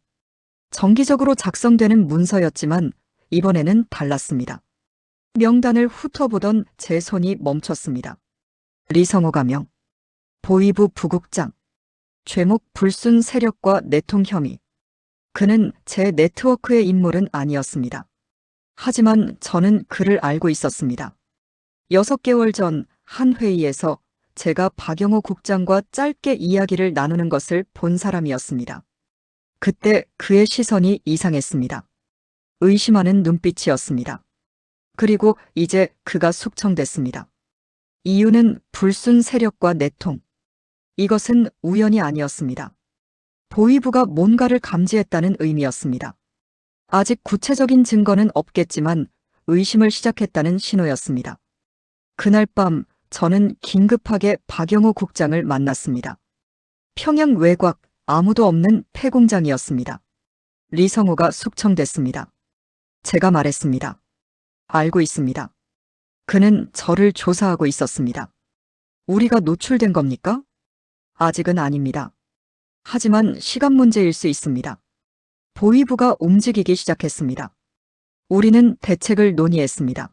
정기적으로 작성되는 문서였지만 이번에는 달랐습니다. 명단을 훑어보던 제 손이 멈췄습니다. 리성호 가명, 보위부 부국장, 죄목 불순 세력과 내통 혐의. 그는 제 네트워크의 인물은 아니었습니다. 하지만 저는 그를 알고 있었습니다. 6개월 전 한 회의에서 제가 박영호 국장과 짧게 이야기를 나누는 것을 본 사람이었습니다. 그때 그의 시선이 이상했습니다. 의심하는 눈빛이었습니다. 그리고 이제 그가 숙청됐습니다. 이유는 불순 세력과 내통. 이것은 우연이 아니었습니다. 보위부가 뭔가를 감지했다는 의미였습니다. 아직 구체적인 증거는 없겠지만 의심을 시작했다는 신호였습니다. 그날 밤 저는 긴급하게 박영호 국장을 만났습니다. 평양 외곽 아무도 없는 폐공장이었습니다. 리성호가 숙청됐습니다. 제가 말했습니다. 알고 있습니다. 그는 저를 조사하고 있었습니다. 우리가 노출된 겁니까? 아직은 아닙니다. 하지만 시간 문제일 수 있습니다. 보위부가 움직이기 시작했습니다. 우리는 대책을 논의했습니다.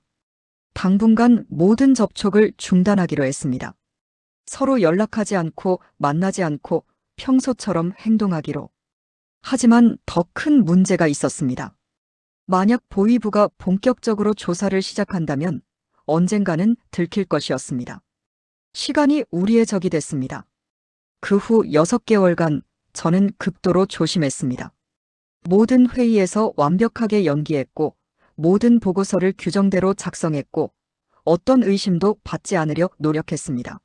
당분간 모든 접촉을 중단하기로 했습니다. 서로 연락하지 않고 만나지 않고 평소처럼 행동하기로. 하지만 더 큰 문제가 있었습니다. 만약 보위부가 본격적으로 조사를 시작한다면 언젠가는 들킬 것이었습니다. 시간이 우리의 적이 됐습니다. 그 후 6개월간 저는 극도로 조심했습니다. 모든 회의에서 완벽하게 연기했고 모든 보고서를 규정대로 작성했고 어떤 의심도 받지 않으려 노력했습니다.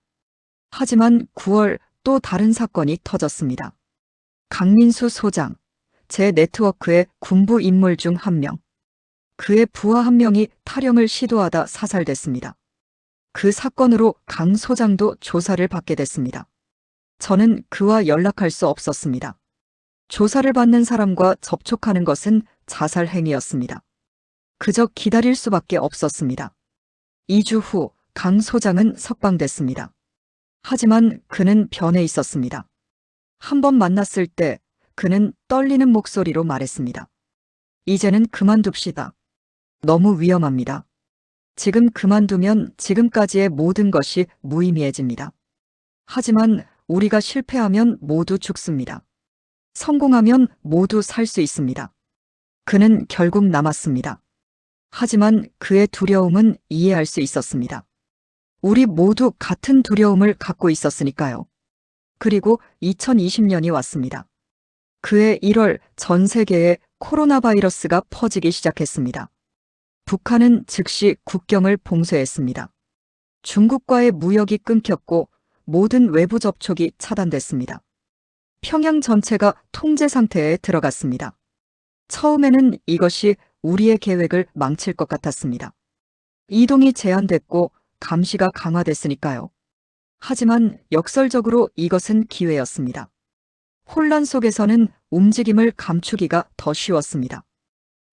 하지만 9월 또 다른 사건이 터졌습니다. 강민수 소장, 제 네트워크의 군부 인물 중 한 명. 그의 부하 한 명이 탈영을 시도하다 사살됐습니다. 그 사건으로 강 소장도 조사를 받게 됐습니다. 저는 그와 연락할 수 없었습니다. 조사를 받는 사람과 접촉하는 것은 자살 행위였습니다. 그저 기다릴 수밖에 없었습니다. 2주 후 강 소장은 석방됐습니다. 하지만 그는 변해 있었습니다. 한 번 만났을 때 그는 떨리는 목소리로 말했습니다. 이제는 그만둡시다. 너무 위험합니다. 지금 그만두면 지금까지의 모든 것이 무의미해집니다. 하지만 우리가 실패하면 모두 죽습니다. 성공하면 모두 살 수 있습니다. 그는 결국 남았습니다. 하지만 그의 두려움은 이해할 수 있었습니다. 우리 모두 같은 두려움을 갖고 있었으니까요. 그리고 2020년이 왔습니다. 그해 1월 전 세계에 코로나 바이러스가 퍼지기 시작했습니다. 북한은 즉시 국경을 봉쇄했습니다. 중국과의 무역이 끊겼고 모든 외부 접촉이 차단됐습니다. 평양 전체가 통제 상태에 들어갔습니다. 처음에는 이것이 우리의 계획을 망칠 것 같았습니다. 이동이 제한됐고 감시가 강화됐으니까요. 하지만 역설적으로 이것은 기회였습니다. 혼란 속에서는 움직임을 감추기가 더 쉬웠습니다.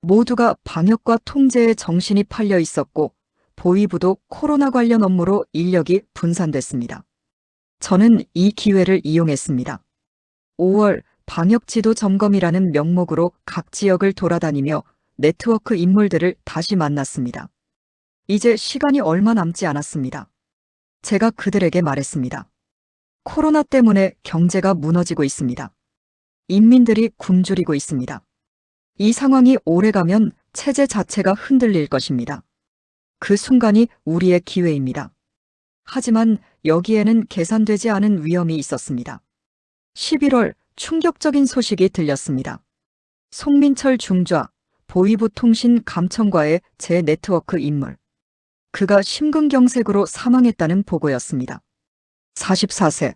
모두가 방역과 통제에 정신이 팔려 있었고 보위부도 코로나 관련 업무로 인력이 분산됐습니다. 저는 이 기회를 이용했습니다. 5월 방역지도 점검이라는 명목으로 각 지역을 돌아다니며 네트워크 인물들을 다시 만났습니다. 이제 시간이 얼마 남지 않았습니다. 제가 그들에게 말했습니다. 코로나 때문에 경제가 무너지고 있습니다. 인민들이 굶주리고 있습니다. 이 상황이 오래가면 체제 자체가 흔들릴 것입니다. 그 순간이 우리의 기회입니다. 하지만 여기에는 계산되지 않은 위험이 있었습니다. 11월 충격적인 소식이 들렸습니다. 송민철 중좌, 보위부 통신 감청과의 제 네트워크 인물. 그가 심근경색으로 사망했다는 보고였습니다. 44세.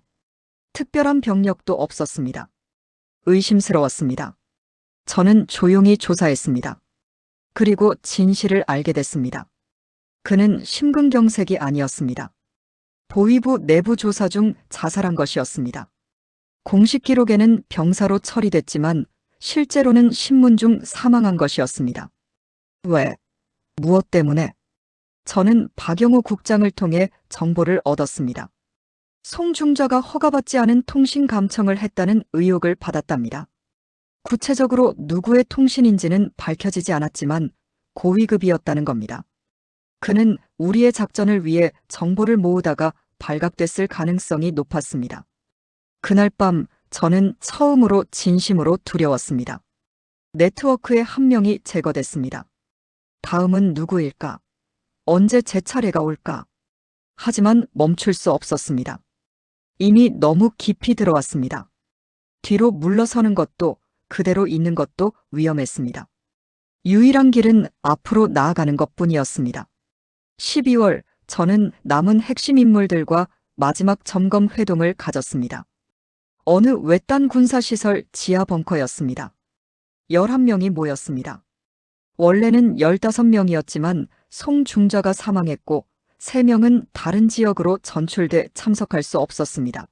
특별한 병력도 없었습니다. 의심스러웠습니다. 저는 조용히 조사했습니다. 그리고 진실을 알게 됐습니다. 그는 심근경색이 아니었습니다. 보위부 내부 조사 중 자살한 것이었습니다. 공식 기록에는 병사로 처리됐지만 실제로는 신문 중 사망한 것이었습니다. 왜? 무엇 때문에? 저는 박영호 국장을 통해 정보를 얻었습니다. 송 중좌가 허가받지 않은 통신 감청을 했다는 의혹을 받았답니다. 구체적으로 누구의 통신인지는 밝혀지지 않았지만 고위급이었다는 겁니다. 그는 우리의 작전을 위해 정보를 모으다가 발각됐을 가능성이 높았습니다. 그날 밤 저는 처음으로 진심으로 두려웠습니다. 네트워크의 한 명이 제거됐습니다. 다음은 누구일까? 언제 제 차례가 올까? 하지만 멈출 수 없었습니다. 이미 너무 깊이 들어왔습니다. 뒤로 물러서는 것도 그대로 있는 것도 위험했습니다. 유일한 길은 앞으로 나아가는 것뿐이었습니다. 12월 저는 남은 핵심 인물들과 마지막 점검 회동을 가졌습니다. 어느 외딴 군사시설 지하 벙커였습니다. 11명이 모였습니다. 원래는 15명이었지만 송 중좌가 사망했고 3명은 다른 지역으로 전출돼 참석할 수 없었습니다.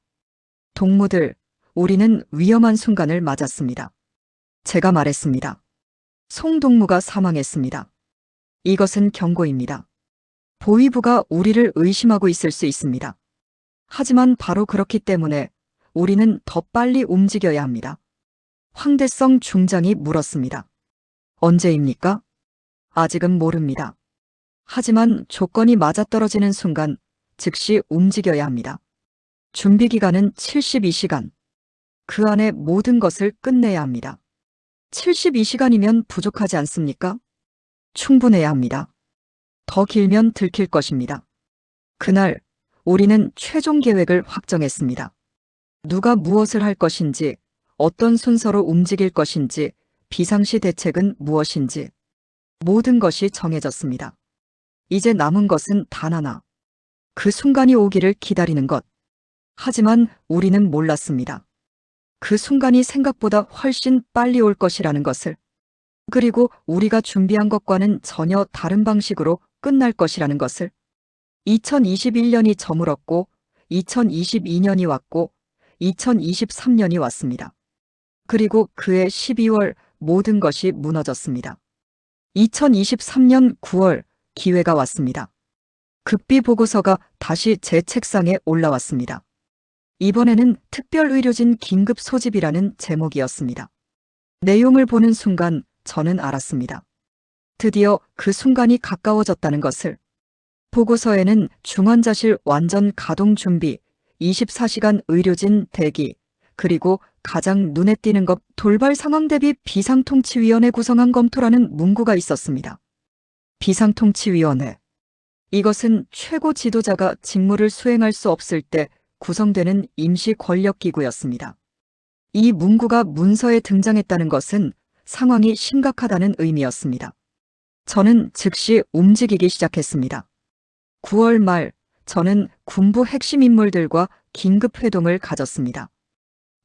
동무들, 우리는 위험한 순간을 맞았습니다. 제가 말했습니다. 송동무가 사망했습니다. 이것은 경고입니다. 보위부가 우리를 의심하고 있을 수 있습니다. 하지만 바로 그렇기 때문에 우리는 더 빨리 움직여야 합니다. 황대성 중장이 물었습니다. 언제입니까? 아직은 모릅니다. 하지만 조건이 맞아떨어지는 순간 즉시 움직여야 합니다. 준비 기간은 72시간. 그 안에 모든 것을 끝내야 합니다. 72시간이면 부족하지 않습니까? 충분해야 합니다. 더 길면 들킬 것입니다. 그날 우리는 최종 계획을 확정했습니다. 누가 무엇을 할 것인지, 어떤 순서로 움직일 것인지, 비상시 대책은 무엇인지 모든 것이 정해졌습니다. 이제 남은 것은 단 하나. 그 순간이 오기를 기다리는 것. 하지만 우리는 몰랐습니다. 그 순간이 생각보다 훨씬 빨리 올 것이라는 것을. 그리고 우리가 준비한 것과는 전혀 다른 방식으로 끝날 것이라는 것을. 2021년이 저물었고 2022년이 왔고 2023년이 왔습니다. 그리고 그해 12월 모든 것이 무너졌습니다. 2023년 9월 기회가 왔습니다. 급비 보고서가 다시 제 책상에 올라왔습니다. 이번에는 특별의료진 긴급 소집이라는 제목이었습니다. 내용을 보는 순간 저는 알았습니다. 드디어 그 순간이 가까워졌다는 것을. 보고서에는 중환자실 완전 가동 준비, 24시간 의료진 대기, 그리고 가장 눈에 띄는 것 돌발 상황 대비 비상통치위원회 구성안 검토라는 문구가 있었습니다. 비상통치위원회. 이것은 최고 지도자가 직무를 수행할 수 없을 때 구성되는 임시 권력기구였습니다. 이 문구가 문서에 등장했다는 것은 상황이 심각하다는 의미였습니다. 저는 즉시 움직이기 시작했습니다. 9월 말 저는 군부 핵심 인물들과 긴급 회동을 가졌습니다.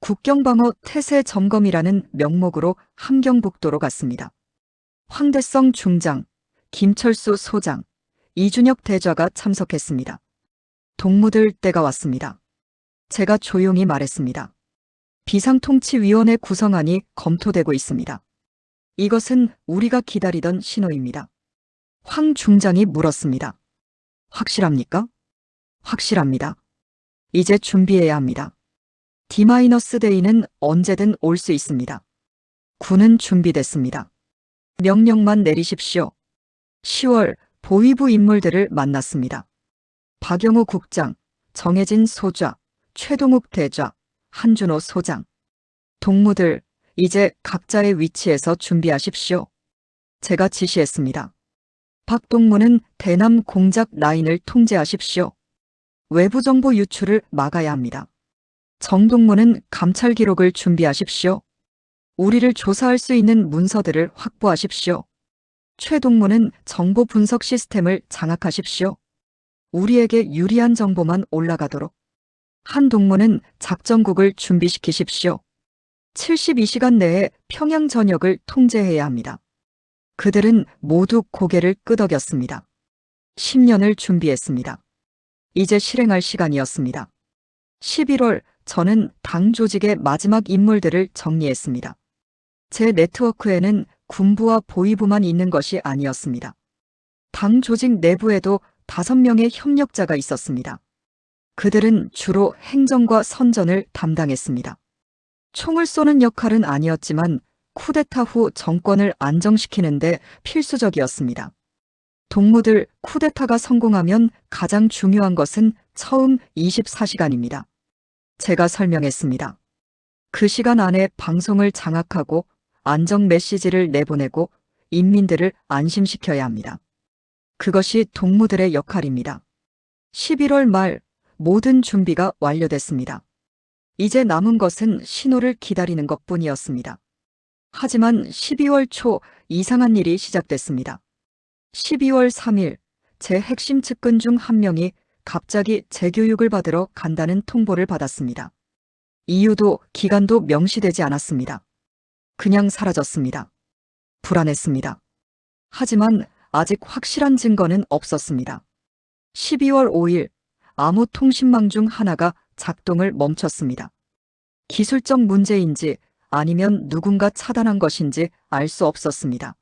국경방어 태세 점검이라는 명목으로 함경북도로 갔습니다. 황대성 중장, 김철수 소장, 이준혁 대좌가 참석했습니다. 동무들 때가 왔습니다. 제가 조용히 말했습니다. 비상통치위원회 구성안이 검토되고 있습니다. 이것은 우리가 기다리던 신호입니다. 황 중장이 물었습니다. 확실합니까? 확실합니다. 이제 준비해야 합니다. D-데이는 언제든 올 수 있습니다. 군은 준비됐습니다. 명령만 내리십시오. 10월 보위부 인물들을 만났습니다. 박영우 국장, 정혜진 소좌, 최동욱 대좌, 한준호 소장. 동무들, 이제 각자의 위치에서 준비하십시오. 제가 지시했습니다. 박동무는 대남 공작 라인을 통제하십시오. 외부 정보 유출을 막아야 합니다. 정동무는 감찰 기록을 준비하십시오. 우리를 조사할 수 있는 문서들을 확보하십시오. 최동무는 정보 분석 시스템을 장악하십시오. 우리에게 유리한 정보만 올라가도록. 한동무는 작전국을 준비시키십시오. 72시간 내에 평양 전역을 통제해야 합니다. 그들은 모두 고개를 끄덕였습니다. 10년을 준비했습니다. 이제 실행할 시간이었습니다. 11월 저는 당 조직의 마지막 인물들을 정리했습니다. 제 네트워크에는 군부와 보위부만 있는 것이 아니었습니다. 당 조직 내부에도 5명의 협력자가 있었습니다. 그들은 주로 행정과 선전을 담당했습니다. 총을 쏘는 역할은 아니었지만 쿠데타 후 정권을 안정시키는데 필수적이었습니다. 동무들, 쿠데타가 성공하면 가장 중요한 것은 처음 24시간입니다. 제가 설명했습니다. 그 시간 안에 방송을 장악하고 안정 메시지를 내보내고 인민들을 안심시켜야 합니다. 그것이 동무들의 역할입니다. 11월 말 모든 준비가 완료됐습니다. 이제 남은 것은 신호를 기다리는 것뿐이었습니다. 하지만 12월 초 이상한 일이 시작됐습니다. 12월 3일 제 핵심 측근 중 한 명이 갑자기 재교육을 받으러 간다는 통보를 받았습니다. 이유도 기간도 명시되지 않았습니다. 그냥 사라졌습니다. 불안했습니다. 하지만 아직 확실한 증거는 없었습니다. 12월 5일 아무 통신망 중 하나가 작동을 멈췄습니다. 기술적 문제인지 아니면 누군가 차단한 것인지 알 수 없었습니다.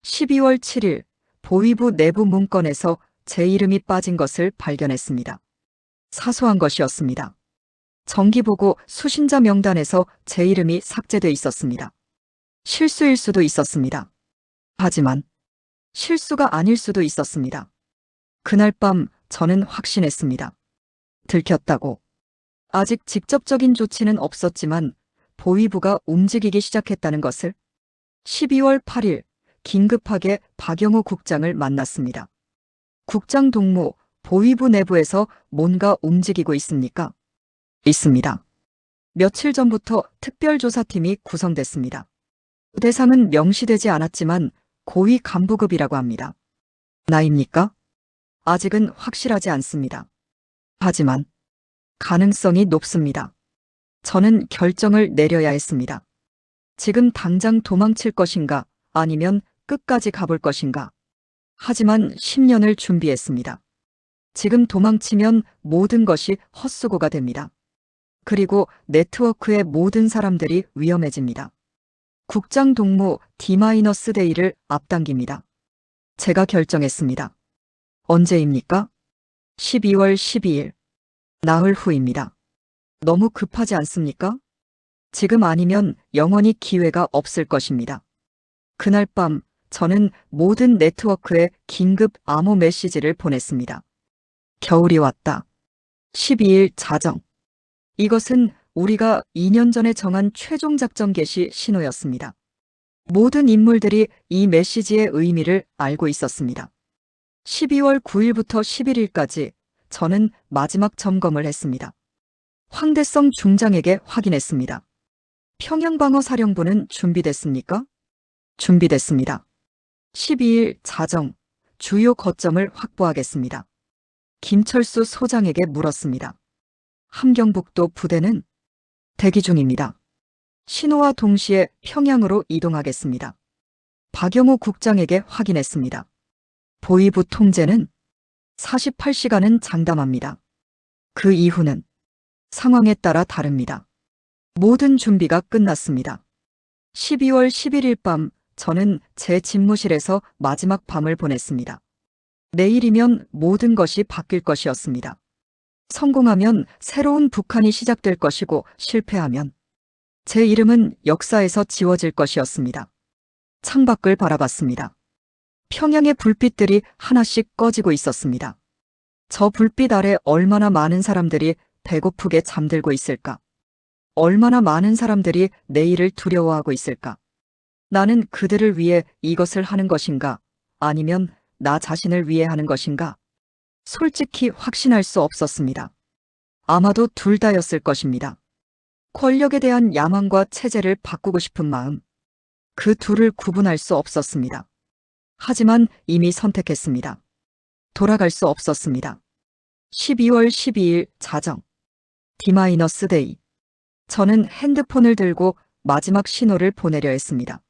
12월 7일 보위부 내부 문건에서 제 이름이 빠진 것을 발견했습니다. 사소한 것이었습니다. 정기보고 수신자 명단에서 제 이름이 삭제돼 있었습니다. 실수일 수도 있었습니다. 하지만 실수가 아닐 수도 있었습니다. 그날 밤 저는 확신했습니다. 들켰다고. 아직 직접적인 조치는 없었지만 보위부가 움직이기 시작했다는 것을. 12월 8일 긴급하게 박영호 국장을 만났습니다. 국장 동무, 보위부 내부에서 뭔가 움직이고 있습니까? 있습니다. 며칠 전부터 특별조사팀이 구성됐습니다. 대상은 명시되지 않았지만 고위 간부급이라고 합니다. 나입니까? 아직은 확실하지 않습니다. 하지만 가능성이 높습니다. 저는 결정을 내려야 했습니다. 지금 당장 도망칠 것인가 아니면 끝까지 가볼 것인가. 하지만 10년을 준비했습니다. 지금 도망치면 모든 것이 헛수고가 됩니다. 그리고 네트워크의 모든 사람들이 위험해집니다. 국장 동무 D-데이를 앞당깁니다. 제가 결정했습니다. 언제입니까? 12월 12일. 나흘 후입니다. 너무 급하지 않습니까? 지금 아니면 영원히 기회가 없을 것입니다. 그날 밤 저는 모든 네트워크에 긴급 암호 메시지를 보냈습니다. 겨울이 왔다. 12일 자정. 이것은 우리가 2년 전에 정한 최종 작전 개시 신호였습니다. 모든 인물들이 이 메시지의 의미를 알고 있었습니다. 12월 9일부터 11일까지 저는 마지막 점검을 했습니다. 황대성 중장에게 확인했습니다. 평양방어사령부는 준비됐습니까? 준비됐습니다. 12일 자정, 주요 거점을 확보하겠습니다. 김철수 소장에게 물었습니다. 함경북도 부대는 대기 중입니다. 신호와 동시에 평양으로 이동하겠습니다. 박영호 국장에게 확인했습니다. 보위부 통제는 48시간은 장담합니다. 그 이후는 상황에 따라 다릅니다. 모든 준비가 끝났습니다. 12월 11일 밤 저는 제 집무실에서 마지막 밤을 보냈습니다. 내일이면 모든 것이 바뀔 것이었습니다. 성공하면 새로운 북한이 시작될 것이고 실패하면 제 이름은 역사에서 지워질 것이었습니다. 창밖을 바라봤습니다. 평양의 불빛들이 하나씩 꺼지고 있었습니다. 저 불빛 아래 얼마나 많은 사람들이 배고프게 잠들고 있을까? 얼마나 많은 사람들이 내일을 두려워하고 있을까? 나는 그들을 위해 이것을 하는 것인가? 아니면 나 자신을 위해 하는 것인가? 솔직히 확신할 수 없었습니다. 아마도 둘 다였을 것입니다. 권력에 대한 야망과 체제를 바꾸고 싶은 마음. 그 둘을 구분할 수 없었습니다. 하지만 이미 선택했습니다. 돌아갈 수 없었습니다. 12월 12일 자정. D-데이. 저는 핸드폰을 들고 마지막 신호를 보내려 했습니다.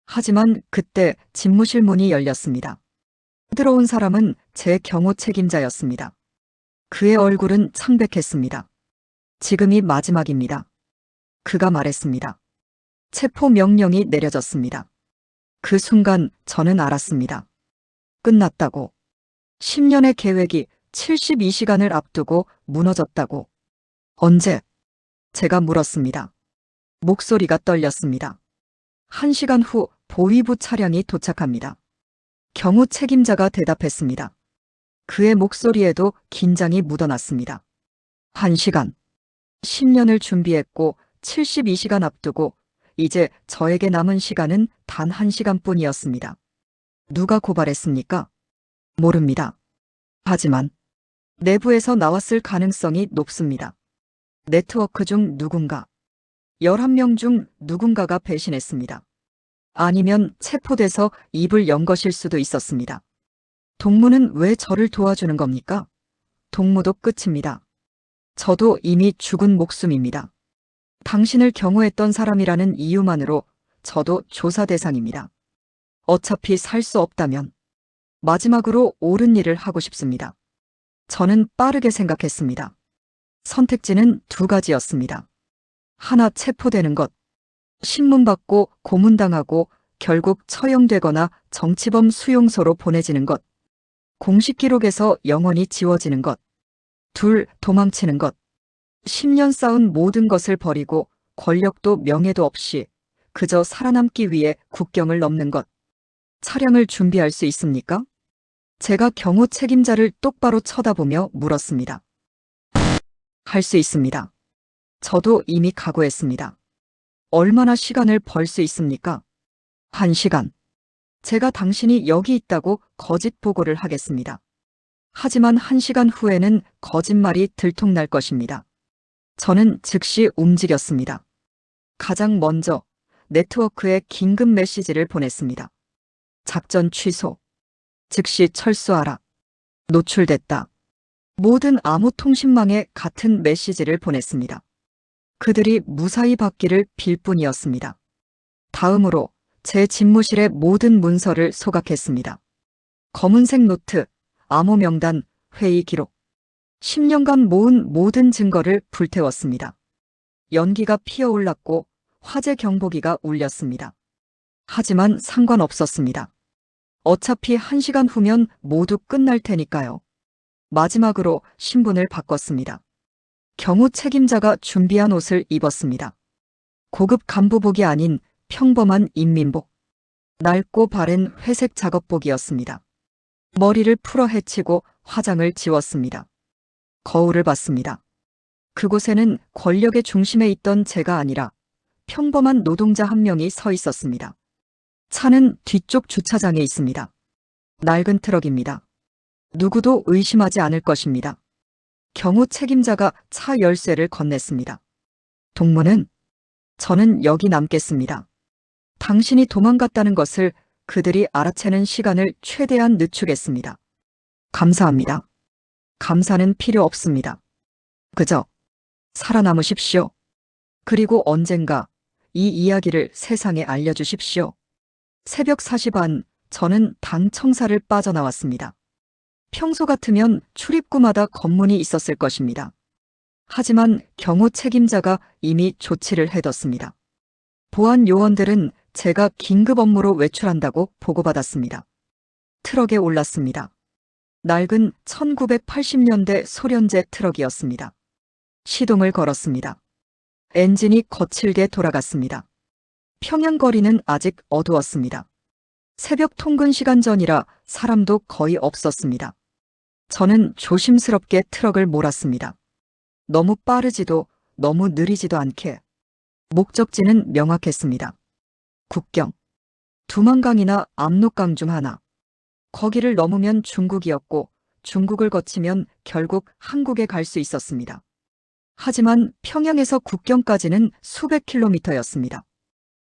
하지만 그때 집무실 문이 열렸습니다. 들어온 사람은 제 경호 책임자였습니다. 그의 얼굴은 창백했습니다. 지금이 마지막입니다. 그가 말했습니다. 체포 명령이 내려졌습니다. 그 순간 저는 알았습니다. 끝났다고. 10년의 계획이 72시간을 앞두고 무너졌다고. 언제? 제가 물었습니다. 목소리가 떨렸습니다. 1시간 후 보위부 차량이 도착합니다. 경호 책임자가 대답했습니다. 그의 목소리에도 긴장이 묻어났습니다. 1시간. 10년을 준비했고 72시간 앞두고 이제 저에게 남은 시간은 단 1시간뿐이었습니다. 누가 고발했습니까? 모릅니다. 하지만 내부에서 나왔을 가능성이 높습니다. 네트워크 중 누군가, 11명 중 누군가가 배신했습니다. 아니면 체포돼서 입을 연 것일 수도 있었습니다. 동무는 왜 저를 도와주는 겁니까? 동무도 끝입니다. 저도 이미 죽은 목숨입니다. 당신을 경호했던 사람이라는 이유만으로 저도 조사 대상입니다. 어차피 살 수 없다면 마지막으로 옳은 일을 하고 싶습니다. 저는 빠르게 생각했습니다. 선택지는 두 가지였습니다. 하나 체포되는 것, 신문 받고 고문당하고 결국 처형되거나 정치범 수용소로 보내지는 것, 공식 기록에서 영원히 지워지는 것, 둘, 도망치는 것. 10년 쌓은 모든 것을 버리고 권력도 명예도 없이 그저 살아남기 위해 국경을 넘는 것. 차량을 준비할 수 있습니까? 제가 경호 책임자를 똑바로 쳐다보며 물었습니다. 할 수 있습니다. 저도 이미 각오했습니다. 얼마나 시간을 벌 수 있습니까? 1시간. 제가 당신이 여기 있다고 거짓 보고를 하겠습니다. 하지만 1시간 후에는 거짓말이 들통날 것입니다. 저는 즉시 움직였습니다. 가장 먼저 네트워크에 긴급 메시지를 보냈습니다. 작전 취소. 즉시 철수하라. 노출됐다. 모든 암호 통신망에 같은 메시지를 보냈습니다. 그들이 무사히 받기를 빌 뿐이었습니다. 다음으로 제 집무실의 모든 문서를 소각했습니다. 검은색 노트, 암호 명단, 회의 기록. 10년간 모은 모든 증거를 불태웠습니다. 연기가 피어올랐고 화재 경보기가 울렸습니다. 하지만 상관없었습니다. 어차피 1시간 후면 모두 끝날 테니까요. 마지막으로 신분을 바꿨습니다. 경호 책임자가 준비한 옷을 입었습니다. 고급 간부복이 아닌 평범한 인민복. 낡고 바랜 회색 작업복이었습니다. 머리를 풀어 헤치고 화장을 지웠습니다. 거울을 봤습니다. 그곳에는 권력의 중심에 있던 제가 아니라 평범한 노동자 한 명이 서 있었습니다. 차는 뒤쪽 주차장에 있습니다. 낡은 트럭입니다. 누구도 의심하지 않을 것입니다. 경호 책임자가 차 열쇠를 건넸습니다. 동무는 저는 여기 남겠습니다. 당신이 도망갔다는 것을 그들이 알아채는 시간을 최대한 늦추겠습니다. 감사합니다. 감사는 필요 없습니다. 그저 살아남으십시오. 그리고 언젠가 이 이야기를 세상에 알려주십시오. 새벽 4시 반, 저는 당 청사를 빠져나왔습니다. 평소 같으면 출입구마다 검문이 있었을 것입니다. 하지만 경호 책임자가 이미 조치를 해뒀습니다. 보안 요원들은 제가 긴급 업무로 외출한다고 보고받았습니다. 트럭에 올랐습니다. 낡은 1980년대 소련제 트럭이었습니다. 시동을 걸었습니다. 엔진이 거칠게 돌아갔습니다. 평양 거리는 아직 어두웠습니다. 새벽 통근 시간 전이라 사람도 거의 없었습니다. 저는 조심스럽게 트럭을 몰았습니다. 너무 빠르지도 너무 느리지도 않게. 목적지는 명확했습니다. 국경. 두만강이나 압록강 중 하나. 거기를 넘으면 중국이었고 중국을 거치면 결국 한국에 갈 수 있었습니다. 하지만 평양에서 국경까지는 수백 킬로미터였습니다.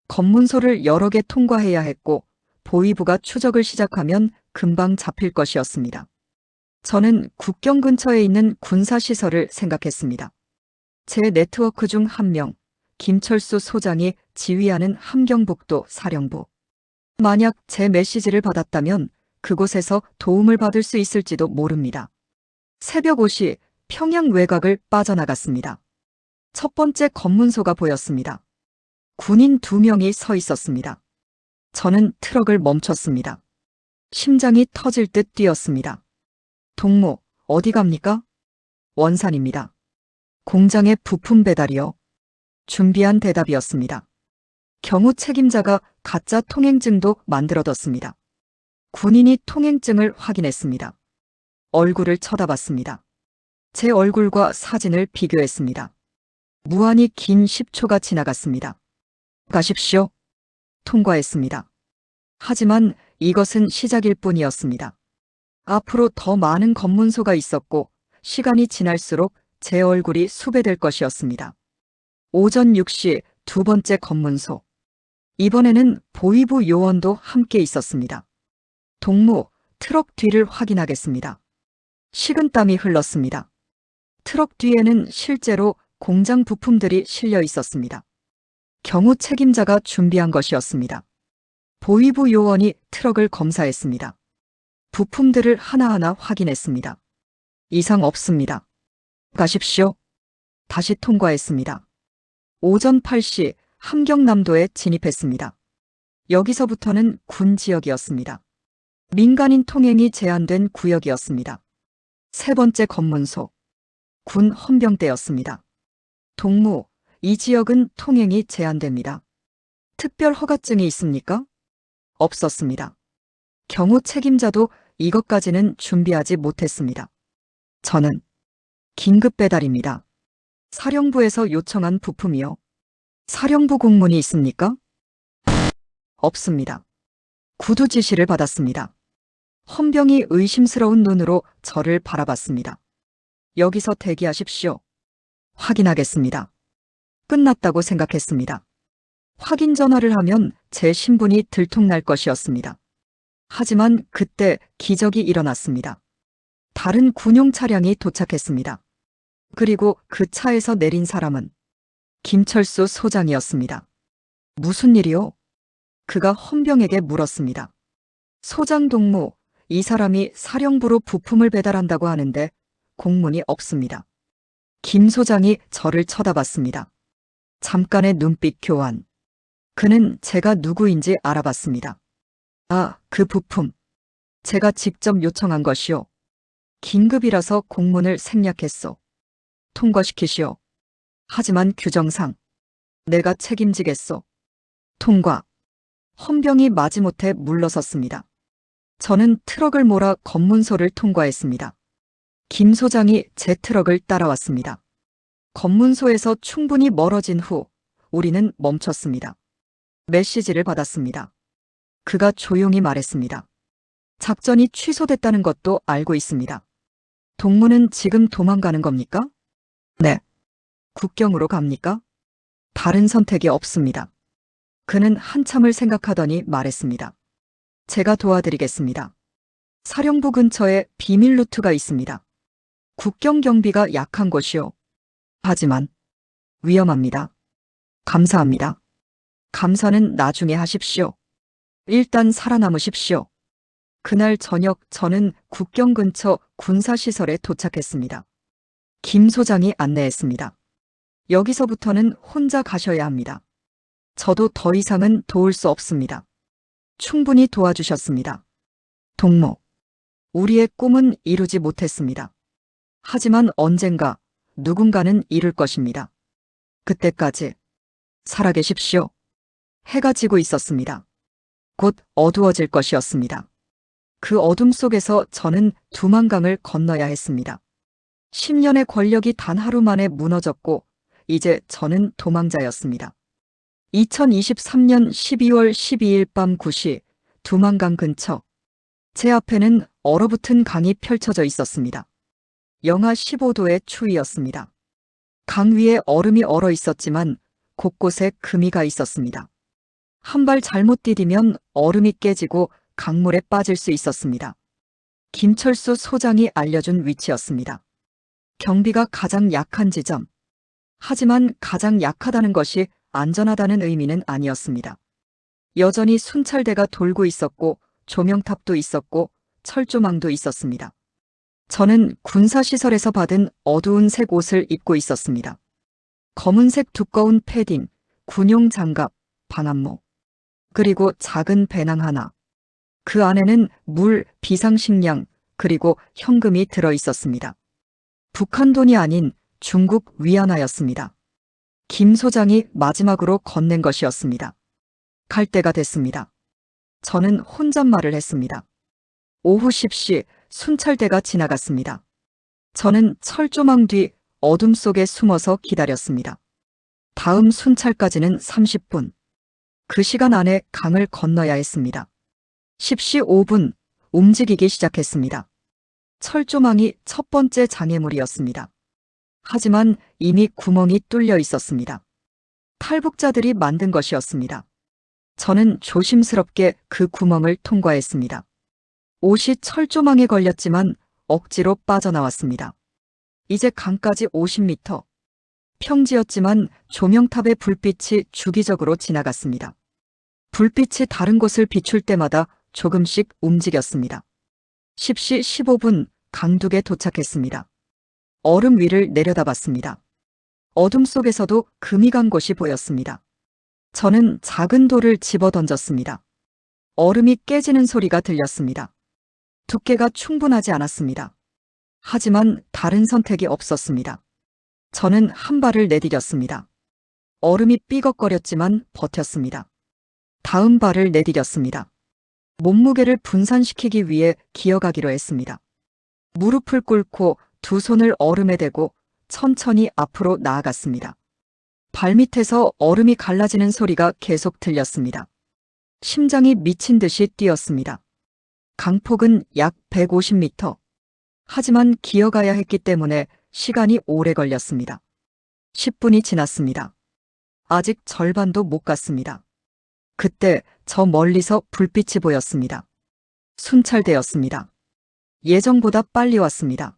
검문소를 여러 개 통과해야 했고 보위부가 추적을 시작하면 금방 잡힐 것이었습니다. 저는 국경 근처에 있는 군사시설을 생각했습니다. 제 네트워크 중 한 명, 김철수 소장이 지휘하는 함경북도 사령부. 만약 제 메시지를 받았다면 그곳에서 도움을 받을 수 있을지도 모릅니다. 새벽 5시 평양 외곽을 빠져나갔습니다. 첫 번째 검문소가 보였습니다. 군인 2명이 서 있었습니다. 저는 트럭을 멈췄습니다. 심장이 터질 듯 뛰었습니다. 동무, 어디 갑니까? 원산입니다. 공장에 부품 배달이요. 준비한 대답이었습니다. 경호 책임자가 가짜 통행증도 만들어뒀습니다. 군인이 통행증을 확인했습니다. 얼굴을 쳐다봤습니다. 제 얼굴과 사진을 비교했습니다. 무한히 긴 10초가 지나갔습니다. 가십시오. 통과했습니다. 하지만 이것은 시작일 뿐이었습니다. 앞으로 더 많은 검문소가 있었고 시간이 지날수록 제 얼굴이 수배될 것이었습니다. 오전 6시 두 번째 검문소. 이번에는 보위부 요원도 함께 있었습니다. 동무, 트럭 뒤를 확인하겠습니다. 식은땀이 흘렀습니다. 트럭 뒤에는 실제로 공장 부품들이 실려 있었습니다. 경호 책임자가 준비한 것이었습니다. 보위부 요원이 트럭을 검사했습니다. 부품들을 하나하나 확인했습니다. 이상 없습니다. 가십시오. 다시 통과했습니다. 오전 8시 함경남도에 진입했습니다. 여기서부터는 군 지역이었습니다. 민간인 통행이 제한된 구역이었습니다. 세 번째 검문소, 군 헌병대였습니다. 동무, 이 지역은 통행이 제한됩니다. 특별 허가증이 있습니까? 없었습니다. 경호 책임자도 이것까지는 준비하지 못했습니다. 저는 긴급 배달입니다. 사령부에서 요청한 부품이요. 사령부 공문이 있습니까? 없습니다. 구두 지시를 받았습니다. 헌병이 의심스러운 눈으로 저를 바라봤습니다. 여기서 대기하십시오. 확인하겠습니다. 끝났다고 생각했습니다. 확인 전화를 하면 제 신분이 들통날 것이었습니다. 하지만 그때 기적이 일어났습니다. 다른 군용 차량이 도착했습니다. 그리고 그 차에서 내린 사람은 김철수 소장이었습니다. 무슨 일이요? 그가 헌병에게 물었습니다. 소장 동무, 이 사람이 사령부로 부품을 배달한다고 하는데 공문이 없습니다. 김 소장이 저를 쳐다봤습니다. 잠깐의 눈빛 교환. 그는 제가 누구인지 알아봤습니다. 아, 그 부품. 제가 직접 요청한 것이요. 긴급이라서 공문을 생략했소. 통과시키시오. 하지만 규정상 내가 책임지겠소. 통과. 헌병이 마지못해 물러섰습니다. 저는 트럭을 몰아 검문소를 통과했습니다. 김 소장이 제 트럭을 따라왔습니다. 검문소에서 충분히 멀어진 후 우리는 멈췄습니다. 메시지를 받았습니다. 그가 조용히 말했습니다. 작전이 취소됐다는 것도 알고 있습니다. 동무는 지금 도망가는 겁니까? 네. 국경으로 갑니까? 다른 선택이 없습니다. 그는 한참을 생각하더니 말했습니다. 제가 도와드리겠습니다. 사령부 근처에 비밀 루트가 있습니다. 국경 경비가 약한 곳이요. 하지만 위험합니다. 감사합니다. 감사는 나중에 하십시오. 일단 살아남으십시오. 그날 저녁 저는 국경 근처 군사시설에 도착했습니다. 김 소장이 안내했습니다. 여기서부터는 혼자 가셔야 합니다. 저도 더 이상은 도울 수 없습니다. 충분히 도와주셨습니다. 동무, 우리의 꿈은 이루지 못했습니다. 하지만 언젠가 누군가는 이룰 것입니다. 그때까지 살아계십시오. 해가 지고 있었습니다. 곧 어두워질 것이었습니다. 그 어둠 속에서 저는 두만강을 건너야 했습니다. 10년의 권력이 단 하루 만에 무너졌고 이제 저는 도망자였습니다. 2023년 12월 12일 밤 9시 두만강 근처 제 앞에는 얼어붙은 강이 펼쳐져 있었습니다. 영하 15도의 추위였습니다. 강 위에 얼음이 얼어 있었지만 곳곳에 금이가 있었습니다. 한 발 잘못 디디면 얼음이 깨지고 강물에 빠질 수 있었습니다. 김철수 소장이 알려준 위치였습니다. 경비가 가장 약한 지점. 하지만 가장 약하다는 것이 안전하다는 의미는 아니었습니다. 여전히 순찰대가 돌고 있었고 조명탑도 있었고 철조망도 있었습니다. 저는 군사시설에서 받은 어두운 색 옷을 입고 있었습니다. 검은색 두꺼운 패딩, 군용 장갑, 방한모, 그리고 작은 배낭 하나. 그 안에는 물, 비상식량, 그리고 현금이 들어 있었습니다. 북한 돈이 아닌 중국 위안화였습니다. 김 소장이 마지막으로 건넨 것이었습니다. 갈 때가 됐습니다. 저는 혼잣말을 했습니다. 오후 10시 순찰대가 지나갔습니다. 저는 철조망 뒤 어둠 속에 숨어서 기다렸습니다. 다음 순찰까지는 30분. 그 시간 안에 강을 건너야 했습니다. 10시 5분 움직이기 시작했습니다. 철조망이 첫 번째 장애물이었습니다. 하지만 이미 구멍이 뚫려 있었습니다. 탈북자들이 만든 것이었습니다. 저는 조심스럽게 그 구멍을 통과했습니다. 옷이 철조망에 걸렸지만 억지로 빠져나왔습니다. 이제 강까지 50m. 평지였지만 조명탑의 불빛이 주기적으로 지나갔습니다. 불빛이 다른 곳을 비출 때마다 조금씩 움직였습니다. 10시 15분 강둑에 도착했습니다. 얼음 위를 내려다봤습니다. 어둠 속에서도 금이 간 곳이 보였습니다. 저는 작은 돌을 집어 던졌습니다. 얼음이 깨지는 소리가 들렸습니다. 두께가 충분하지 않았습니다. 하지만 다른 선택이 없었습니다. 저는 한 발을 내디뎠습니다. 얼음이 삐걱거렸지만 버텼습니다. 다음 발을 내디뎠습니다. 몸무게를 분산시키기 위해 기어가기로 했습니다. 무릎을 꿇고 두 손을 얼음에 대고 천천히 앞으로 나아갔습니다. 발밑에서 얼음이 갈라지는 소리가 계속 들렸습니다. 심장이 미친 듯이 뛰었습니다. 강폭은 약 150m. 하지만 기어가야 했기 때문에 시간이 오래 걸렸습니다. 10분이 지났습니다. 아직 절반도 못 갔습니다. 그때 저 멀리서 불빛이 보였습니다. 순찰되었습니다. 예정보다 빨리 왔습니다.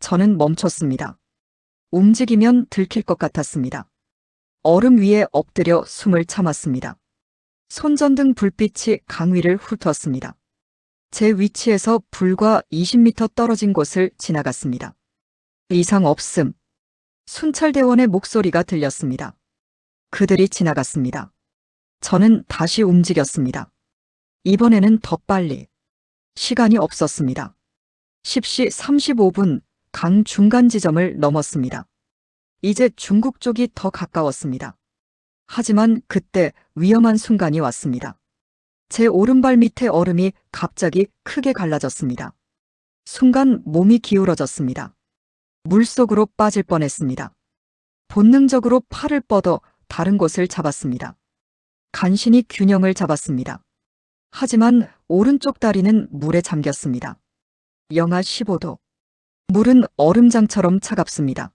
저는 멈췄습니다. 움직이면 들킬 것 같았습니다. 얼음 위에 엎드려 숨을 참았습니다. 손전등 불빛이 강 위를 훑었습니다. 제 위치에서 불과 20m 떨어진 곳을 지나갔습니다. 이상 없음. 순찰대원의 목소리가 들렸습니다. 그들이 지나갔습니다. 저는 다시 움직였습니다. 이번에는 더 빨리. 시간이 없었습니다. 10시 35분 강 중간 지점을 넘었습니다. 이제 중국 쪽이 더 가까웠습니다. 하지만 그때 위험한 순간이 왔습니다. 제 오른발 밑에 얼음이 갑자기 크게 갈라졌습니다. 순간 몸이 기울어졌습니다. 물속으로 빠질 뻔했습니다. 본능적으로 팔을 뻗어 다른 곳을 잡았습니다. 간신히 균형을 잡았습니다. 하지만 오른쪽 다리는 물에 잠겼습니다. 영하 15도. 물은 얼음장처럼 차갑습니다.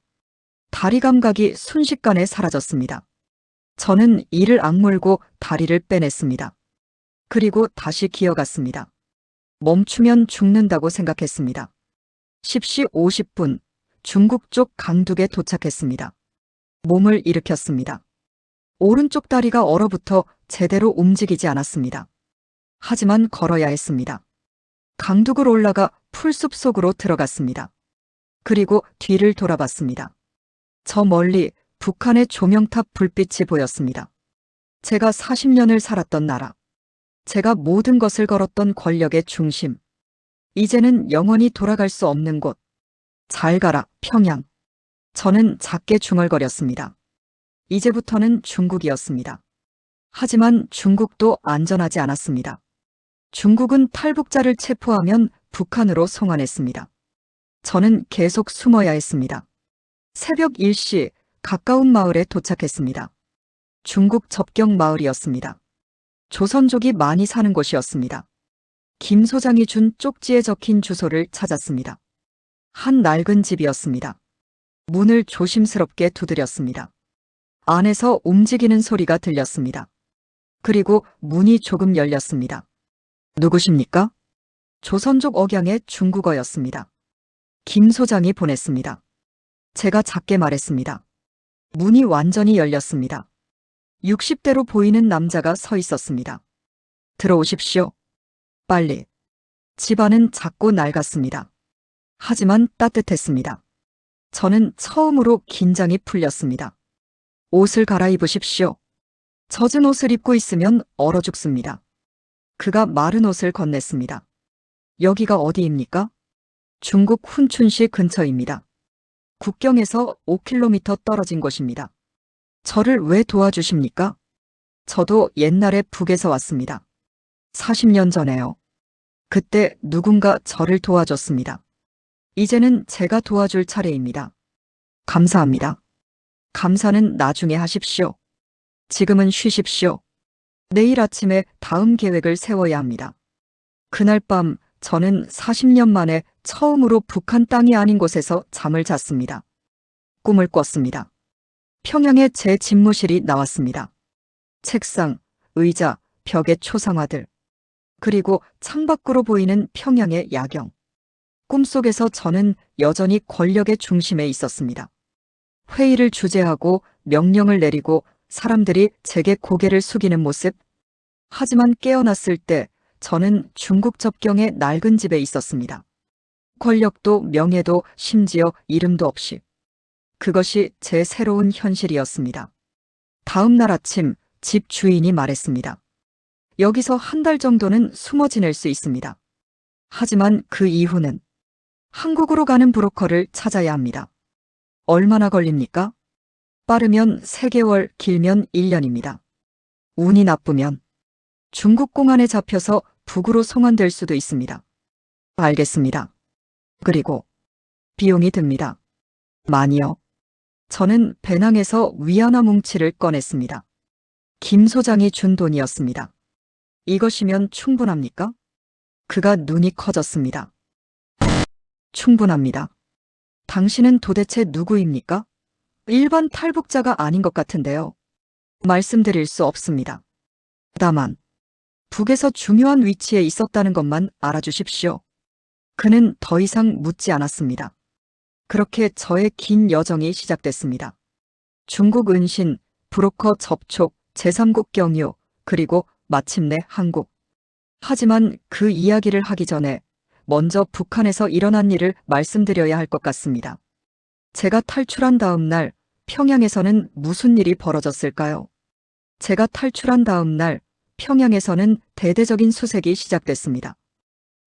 다리 감각이 순식간에 사라졌습니다. 저는 이를 악물고 다리를 빼냈습니다. 그리고 다시 기어갔습니다. 멈추면 죽는다고 생각했습니다. 10시 50분 중국 쪽 강둑에 도착했습니다. 몸을 일으켰습니다. 오른쪽 다리가 얼어붙어 제대로 움직이지 않았습니다. 하지만 걸어야 했습니다. 강둑을 올라가 풀숲 속으로 들어갔습니다. 그리고 뒤를 돌아봤습니다. 저 멀리 북한의 조명탑 불빛이 보였습니다. 제가 40년을 살았던 나라. 제가 모든 것을 걸었던 권력의 중심. 이제는 영원히 돌아갈 수 없는 곳. 잘 가라, 평양. 저는 작게 중얼거렸습니다. 이제부터는 중국이었습니다. 하지만 중국도 안전하지 않았습니다. 중국은 탈북자를 체포하면 북한으로 송환했습니다. 저는 계속 숨어야 했습니다. 새벽 1시 가까운 마을에 도착했습니다. 중국 접경 마을이었습니다. 조선족이 많이 사는 곳이었습니다. 김 소장이 준 쪽지에 적힌 주소를 찾았습니다. 한 낡은 집이었습니다. 문을 조심스럽게 두드렸습니다. 안에서 움직이는 소리가 들렸습니다. 그리고 문이 조금 열렸습니다. 누구십니까? 조선족 억양의 중국어였습니다. 김 소장이 보냈습니다. 제가 작게 말했습니다. 문이 완전히 열렸습니다. 60대로 보이는 남자가 서 있었습니다. 들어오십시오. 빨리. 집안은 작고 낡았습니다. 하지만 따뜻했습니다. 저는 처음으로 긴장이 풀렸습니다. 옷을 갈아입으십시오. 젖은 옷을 입고 있으면 얼어 죽습니다. 그가 마른 옷을 건넸습니다. 여기가 어디입니까? 중국 훈춘시 근처입니다. 국경에서 5km 떨어진 곳입니다. 저를 왜 도와주십니까? 저도 옛날에 북에서 왔습니다. 40년 전에요. 그때 누군가 저를 도와줬습니다. 이제는 제가 도와줄 차례입니다. 감사합니다. 감사는 나중에 하십시오. 지금은 쉬십시오. 내일 아침에 다음 계획을 세워야 합니다. 그날 밤 저는 40년 만에 처음으로 북한 땅이 아닌 곳에서 잠을 잤습니다. 꿈을 꿨습니다. 평양에 제 집무실이 나왔습니다. 책상, 의자, 벽의 초상화들, 그리고 창밖으로 보이는 평양의 야경. 꿈속에서 저는 여전히 권력의 중심에 있었습니다. 회의를 주재하고 명령을 내리고 사람들이 제게 고개를 숙이는 모습. 하지만 깨어났을 때 저는 중국 접경의 낡은 집에 있었습니다. 권력도 명예도 심지어 이름도 없이. 그것이 제 새로운 현실이었습니다. 다음 날 아침 집 주인이 말했습니다. 여기서 한 달 정도는 숨어 지낼 수 있습니다. 하지만 그 이후는 한국으로 가는 브로커를 찾아야 합니다. 얼마나 걸립니까? 빠르면 3개월, 길면 1년입니다. 운이 나쁘면 중국 공안에 잡혀서 북으로 송환될 수도 있습니다. 알겠습니다. 그리고 비용이 듭니다. 많이요. 저는 배낭에서 위안화 뭉치를 꺼냈습니다. 김 소장이 준 돈이었습니다. 이것이면 충분합니까? 그가 눈이 커졌습니다. 충분합니다. 당신은 도대체 누구입니까? 일반 탈북자가 아닌 것 같은데요. 말씀드릴 수 없습니다. 다만 북에서 중요한 위치에 있었다는 것만 알아주십시오. 그는 더 이상 묻지 않았습니다. 그렇게 저의 긴 여정이 시작됐습니다. 중국 은신, 브로커 접촉, 제3국 경유, 그리고 마침내 한국. 하지만 그 이야기를 하기 전에 먼저 북한에서 일어난 일을 말씀드려야 할 것 같습니다. 제가 탈출한 다음 날 평양에서는 무슨 일이 벌어졌을까요? 제가 탈출한 다음 날 평양에서는 대대적인 수색이 시작됐습니다.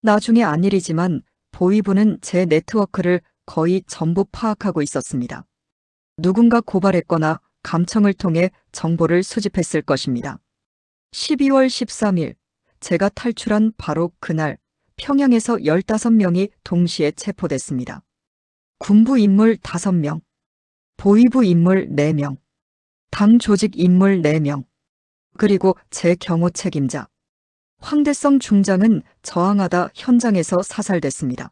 나중에 안 일이지만 보위부는 제 네트워크를 거의 전부 파악하고 있었습니다. 누군가 고발했거나 감청을 통해 정보를 수집했을 것입니다. 12월 13일, 제가 탈출한 바로 그날 평양에서 15명이 동시에 체포됐습니다. 군부 인물 5명, 보위부 인물 4명, 당 조직 인물 4명, 그리고 제 경호 책임자 황대성 중장은 저항하다 현장에서 사살됐습니다.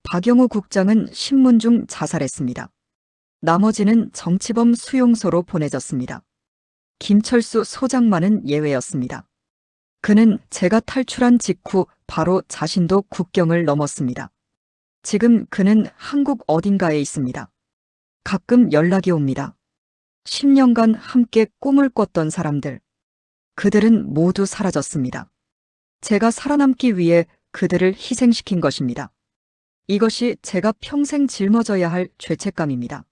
박영우 국장은 신문 중 자살했습니다. 나머지는 정치범 수용소로 보내졌습니다. 김철수 소장만은 예외였습니다. 그는 제가 탈출한 직후 바로 자신도 국경을 넘었습니다. 지금 그는 한국 어딘가에 있습니다. 가끔 연락이 옵니다. 10년간 함께 꿈을 꿨던 사람들. 그들은 모두 사라졌습니다. 제가 살아남기 위해 그들을 희생시킨 것입니다. 이것이 제가 평생 짊어져야 할 죄책감입니다.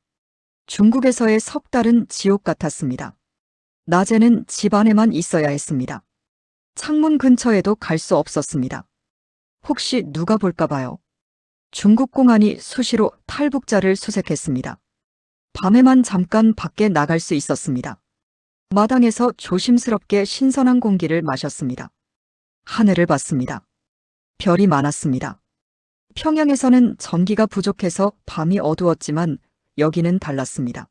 중국에서의 석 달은 지옥 같았습니다. 낮에는 집 안에만 있어야 했습니다. 창문 근처에도 갈 수 없었습니다. 혹시 누가 볼까 봐요. 중국 공안이 수시로 탈북자를 수색했습니다. 밤에만 잠깐 밖에 나갈 수 있었습니다. 마당에서 조심스럽게 신선한 공기를 마셨습니다. 하늘을 봤습니다. 별이 많았습니다. 평양에서는 전기가 부족해서 밤이 어두웠지만 여기는 달랐습니다.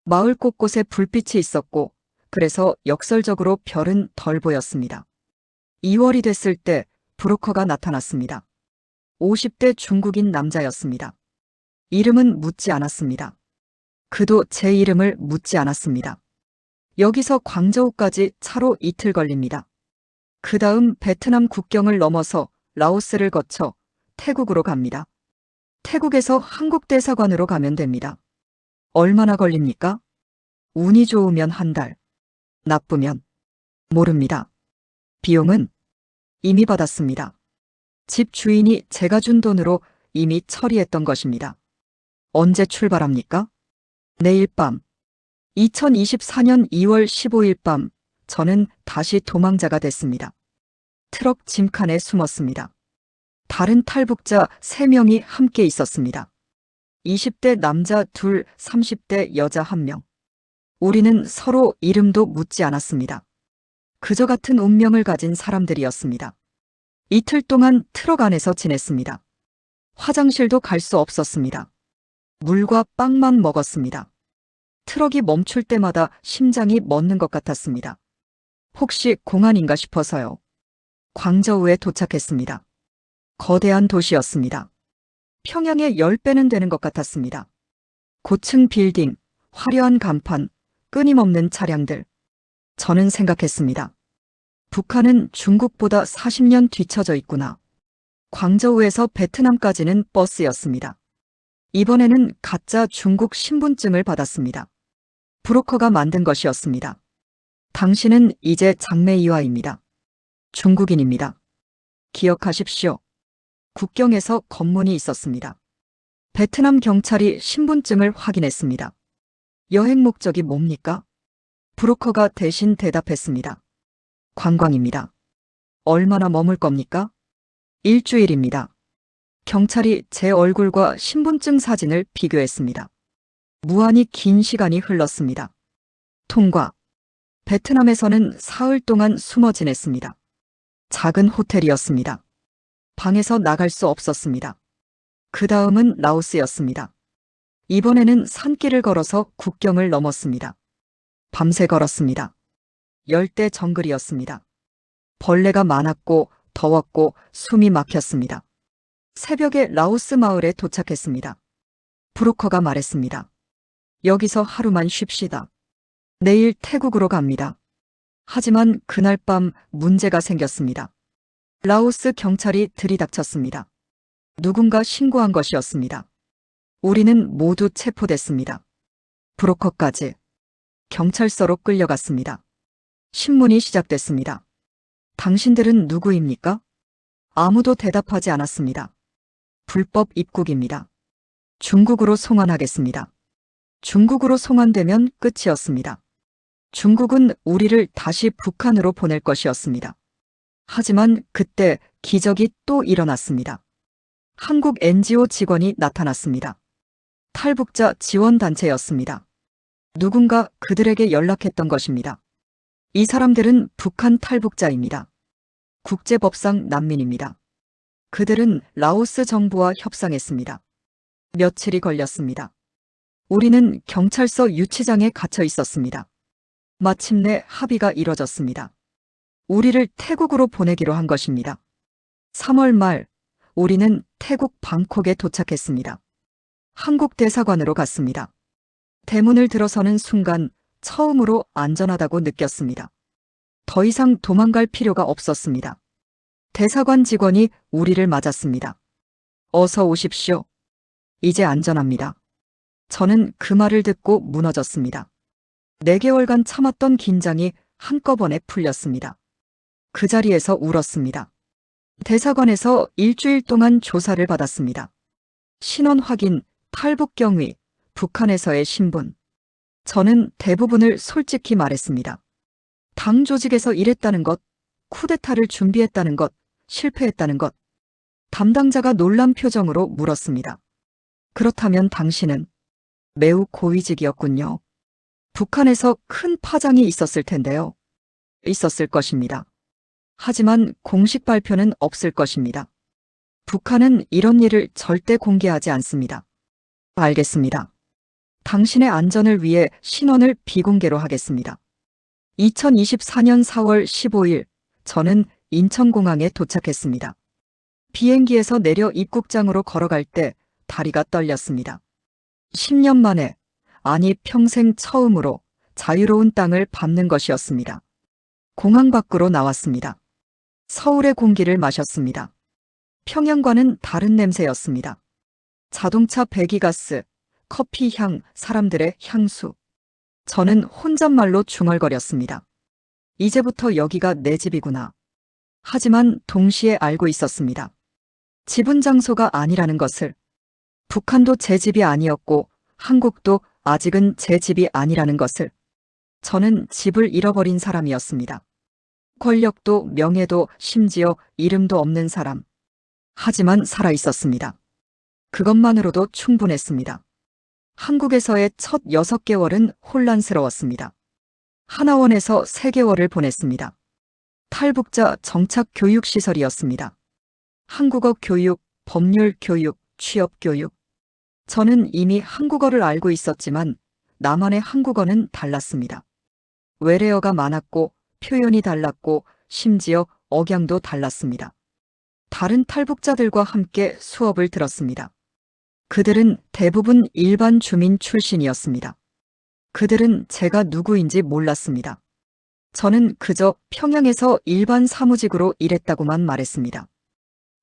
마을 곳곳에 불빛이 있었고 그래서 역설적으로 별은 덜 보였습니다. 2월이 됐을 때 브로커가 나타났습니다. 50대 중국인 남자였습니다. 이름은 묻지 않았습니다. 그도 제 이름을 묻지 않았습니다. 여기서 광저우까지 차로 이틀 걸립니다. 그 다음 베트남 국경을 넘어서 라오스를 거쳐 태국으로 갑니다. 태국에서 한국 대사관으로 가면 됩니다. 얼마나 걸립니까? 운이 좋으면 한 달, 나쁘면 모릅니다. 비용은 이미 받았습니다. 집 주인이 제가 준 돈으로 이미 처리했던 것입니다. 언제 출발합니까? 내일 밤. 2024년 2월 15일 밤, 저는 다시 도망자가 됐습니다. 트럭 짐칸에 숨었습니다. 다른 탈북자 3명이 함께 있었습니다. 20대 남자 2, 30대 여자 1명. 우리는 서로 이름도 묻지 않았습니다. 그저 같은 운명을 가진 사람들이었습니다. 이틀 동안 트럭 안에서 지냈습니다. 화장실도 갈 수 없었습니다. 물과 빵만 먹었습니다. 트럭이 멈출 때마다 심장이 멎는 것 같았습니다. 혹시 공안인가 싶어서요. 광저우에 도착했습니다. 거대한 도시였습니다. 평양의 10배는 되는 것 같았습니다. 고층 빌딩, 화려한 간판, 끊임없는 차량들. 저는 생각했습니다. 북한은 중국보다 40년 뒤처져 있구나. 광저우에서 베트남까지는 버스였습니다. 이번에는 가짜 중국 신분증을 받았습니다. 브로커가 만든 것이었습니다. 당신은 이제 장매이화입니다. 중국인입니다. 기억하십시오. 국경에서 검문이 있었습니다. 베트남 경찰이 신분증을 확인했습니다. 여행 목적이 뭡니까? 브로커가 대신 대답했습니다. 관광입니다. 얼마나 머물 겁니까? 일주일입니다. 경찰이 제 얼굴과 신분증 사진을 비교했습니다. 무한히 긴 시간이 흘렀습니다. 통과. 베트남에서는 사흘 동안 숨어 지냈습니다. 작은 호텔이었습니다. 방에서 나갈 수 없었습니다. 그 다음은 라오스였습니다. 이번에는 산길을 걸어서 국경을 넘었습니다. 밤새 걸었습니다. 열대 정글이었습니다. 벌레가 많았고 더웠고 숨이 막혔습니다. 새벽에 라오스 마을에 도착했습니다. 브로커가 말했습니다. 여기서 하루만 쉽시다. 내일 태국으로 갑니다. 하지만 그날 밤 문제가 생겼습니다. 라오스 경찰이 들이닥쳤습니다. 누군가 신고한 것이었습니다. 우리는 모두 체포됐습니다. 브로커까지. 경찰서로 끌려갔습니다. 신문이 시작됐습니다. 당신들은 누구입니까? 아무도 대답하지 않았습니다. 불법 입국입니다. 중국으로 송환하겠습니다. 중국으로 송환되면 끝이었습니다. 중국은 우리를 다시 북한으로 보낼 것이었습니다. 하지만 그때 기적이 또 일어났습니다. 한국 NGO 직원이 나타났습니다. 탈북자 지원단체였습니다. 누군가 그들에게 연락했던 것입니다. 이 사람들은 북한 탈북자입니다. 국제법상 난민입니다. 그들은 라오스 정부와 협상했습니다. 며칠이 걸렸습니다. 우리는 경찰서 유치장에 갇혀 있었습니다. 마침내 합의가 이뤄졌습니다. 우리를 태국으로 보내기로 한 것입니다. 3월 말 우리는 태국 방콕에 도착했습니다. 한국 대사관으로 갔습니다. 대문을 들어서는 순간 처음으로 안전하다고 느꼈습니다. 더 이상 도망갈 필요가 없었습니다. 대사관 직원이 우리를 맞았습니다. 어서 오십시오. 이제 안전합니다. 저는 그 말을 듣고 무너졌습니다. 4개월간 참았던 긴장이 한꺼번에 풀렸습니다. 그 자리에서 울었습니다. 대사관에서 일주일 동안 조사를 받았습니다. 신원 확인, 탈북 경위, 북한에서의 신분. 저는 대부분을 솔직히 말했습니다. 당 조직에서 일했다는 것, 쿠데타를 준비했다는 것, 실패했다는 것. 담당자가 놀란 표정으로 물었습니다. 그렇다면 당신은 매우 고위직이었군요. 북한에서 큰 파장이 있었을 텐데요. 있었을 것입니다. 하지만 공식 발표는 없을 것입니다. 북한은 이런 일을 절대 공개하지 않습니다. 알겠습니다. 당신의 안전을 위해 신원을 비공개로 하겠습니다. 2024년 4월 15일 저는 인천공항에 도착했습니다. 비행기에서 내려 입국장으로 걸어갈 때 다리가 떨렸습니다. 10년 만에, 아니 평생 처음으로 자유로운 땅을 밟는 것이었습니다. 공항 밖으로 나왔습니다. 서울의 공기를 마셨습니다. 평양과는 다른 냄새였습니다. 자동차 배기가스, 커피 향, 사람들의 향수. 저는 혼잣말로 중얼거렸습니다. 이제부터 여기가 내 집이구나. 하지만 동시에 알고 있었습니다. 집은 장소가 아니라는 것을. 북한도 제 집이 아니었고 한국도 아직은 제 집이 아니라는 것을. 저는 집을 잃어버린 사람이었습니다. 권력도 명예도 심지어 이름도 없는 사람. 하지만 살아 있었습니다. 그것만으로도 충분했습니다. 한국에서의 첫 6개월은 혼란스러웠습니다. 하나원에서 3개월을 보냈습니다. 탈북자 정착 교육 시설이었습니다. 한국어 교육, 법률 교육, 취업 교육. 저는 이미 한국어를 알고 있었지만 나만의 한국어는 달랐습니다. 외래어가 많았고 표현이 달랐고 심지어 억양도 달랐습니다. 다른 탈북자들과 함께 수업을 들었습니다. 그들은 대부분 일반 주민 출신이었습니다. 그들은 제가 누구인지 몰랐습니다. 저는 그저 평양에서 일반 사무직으로 일했다고만 말했습니다.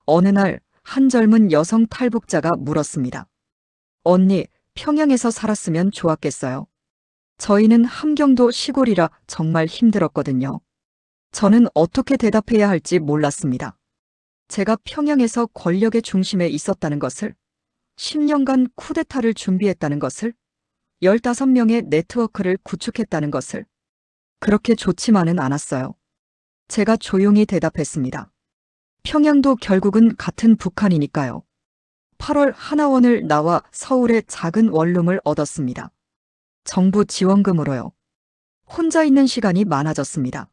어느 날 한 젊은 여성 탈북자가 물었습니다. 언니, 평양에서 살았으면 좋았겠어요. 저희는 함경도 시골이라 정말 힘들었거든요. 저는 어떻게 대답해야 할지 몰랐습니다. 제가 평양에서 권력의 중심에 있었다는 것을, 10년간 쿠데타를 준비했다는 것을, 15명의 네트워크를 구축했다는 것을. 그렇게 좋지만은 않았어요. 제가 조용히 대답했습니다. 평양도 결국은 같은 북한이니까요. 8월 하나원을 나와 서울에 작은 원룸을 얻었습니다. 정부 지원금으로요. 혼자 있는 시간이 많아졌습니다.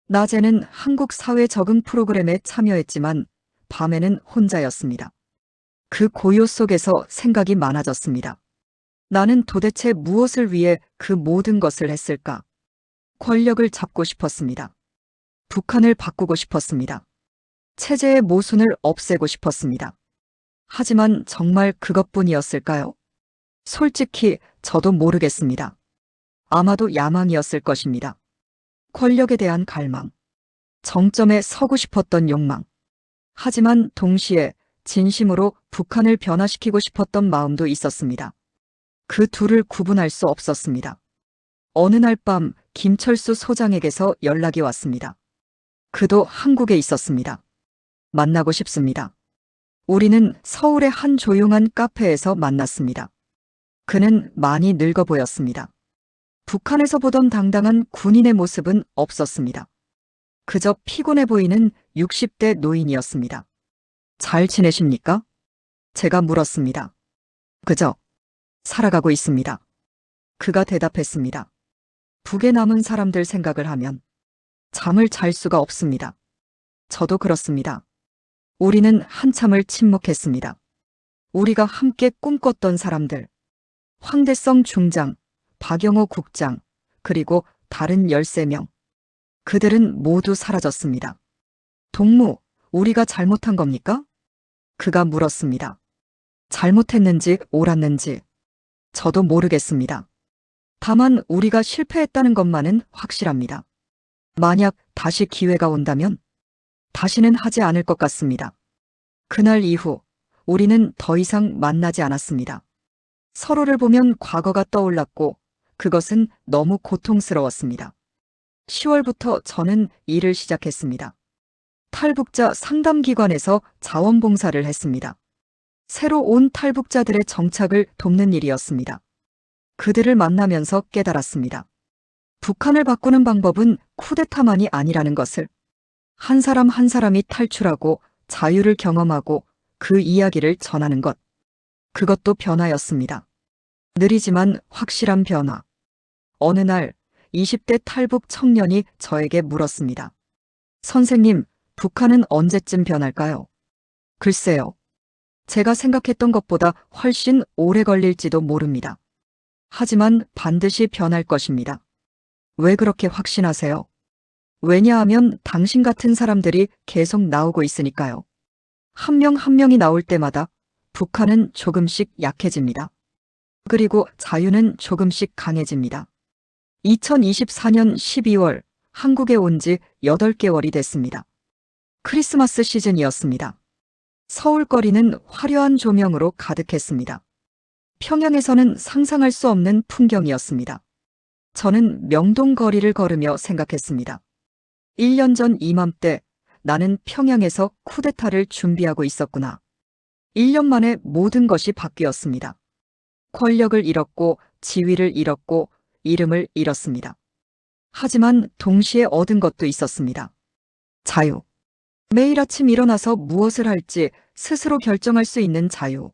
낮에는 한국 사회 적응 프로그램에 참여했지만 밤에는 혼자였습니다. 그 고요 속에서 생각이 많아졌습니다. 나는 도대체 무엇을 위해 그 모든 것을 했을까? 권력을 잡고 싶었습니다. 북한을 바꾸고 싶었습니다. 체제의 모순을 없애고 싶었습니다. 하지만 정말 그것뿐이었을까요? 솔직히 저도 모르겠습니다. 아마도 야망이었을 것입니다. 권력에 대한 갈망, 정점에 서고 싶었던 욕망. 하지만 동시에 진심으로 북한을 변화시키고 싶었던 마음도 있었습니다. 그 둘을 구분할 수 없었습니다. 어느 날 밤 김철수 소장에게서 연락이 왔습니다. 그도 한국에 있었습니다. 만나고 싶습니다. 우리는 서울의 한 조용한 카페에서 만났습니다. 그는 많이 늙어 보였습니다. 북한에서 보던 당당한 군인의 모습은 없었습니다. 그저 피곤해 보이는 60대 노인이었습니다. 잘 지내십니까? 제가 물었습니다. 그저 살아가고 있습니다. 그가 대답했습니다. 북에 남은 사람들 생각을 하면 잠을 잘 수가 없습니다. 저도 그렇습니다. 우리는 한참을 침묵했습니다. 우리가 함께 꿈꿨던 사람들, 황대성 중장, 박영호 국장, 그리고 다른 13명. 그들은 모두 사라졌습니다. 동무, 우리가 잘못한 겁니까? 그가 물었습니다. 잘못했는지 옳았는지 저도 모르겠습니다. 다만 우리가 실패했다는 것만은 확실합니다. 만약 다시 기회가 온다면 다시는 하지 않을 것 같습니다. 그날 이후 우리는 더 이상 만나지 않았습니다. 서로를 보면 과거가 떠올랐고 그것은 너무 고통스러웠습니다. 10월부터 저는 일을 시작했습니다. 탈북자 상담기관에서 자원봉사를 했습니다. 새로 온 탈북자들의 정착을 돕는 일이었습니다. 그들을 만나면서 깨달았습니다. 북한을 바꾸는 방법은 쿠데타만이 아니라는 것을. 한 사람 한 사람이 탈출하고 자유를 경험하고 그 이야기를 전하는 것. 그것도 변화였습니다. 느리지만 확실한 변화. 어느 날 20대 탈북 청년이 저에게 물었습니다. 선생님, 북한은 언제쯤 변할까요? 글쎄요. 제가 생각했던 것보다 훨씬 오래 걸릴지도 모릅니다. 하지만 반드시 변할 것입니다. 왜 그렇게 확신하세요? 왜냐하면 당신 같은 사람들이 계속 나오고 있으니까요. 한 명 한 명이 나올 때마다 북한은 조금씩 약해집니다. 그리고 자유는 조금씩 강해집니다. 2024년 12월 한국에 온 지 8개월이 됐습니다. 크리스마스 시즌이었습니다. 서울 거리는 화려한 조명으로 가득했습니다. 평양에서는 상상할 수 없는 풍경이었습니다. 저는 명동 거리를 걸으며 생각했습니다. 1년 전 이맘때 나는 평양에서 쿠데타를 준비하고 있었구나. 1년 만에 모든 것이 바뀌었습니다. 권력을 잃었고 지위를 잃었고 이름을 잃었습니다. 하지만 동시에 얻은 것도 있었습니다. 자유. 매일 아침 일어나서 무엇을 할지 스스로 결정할 수 있는 자유.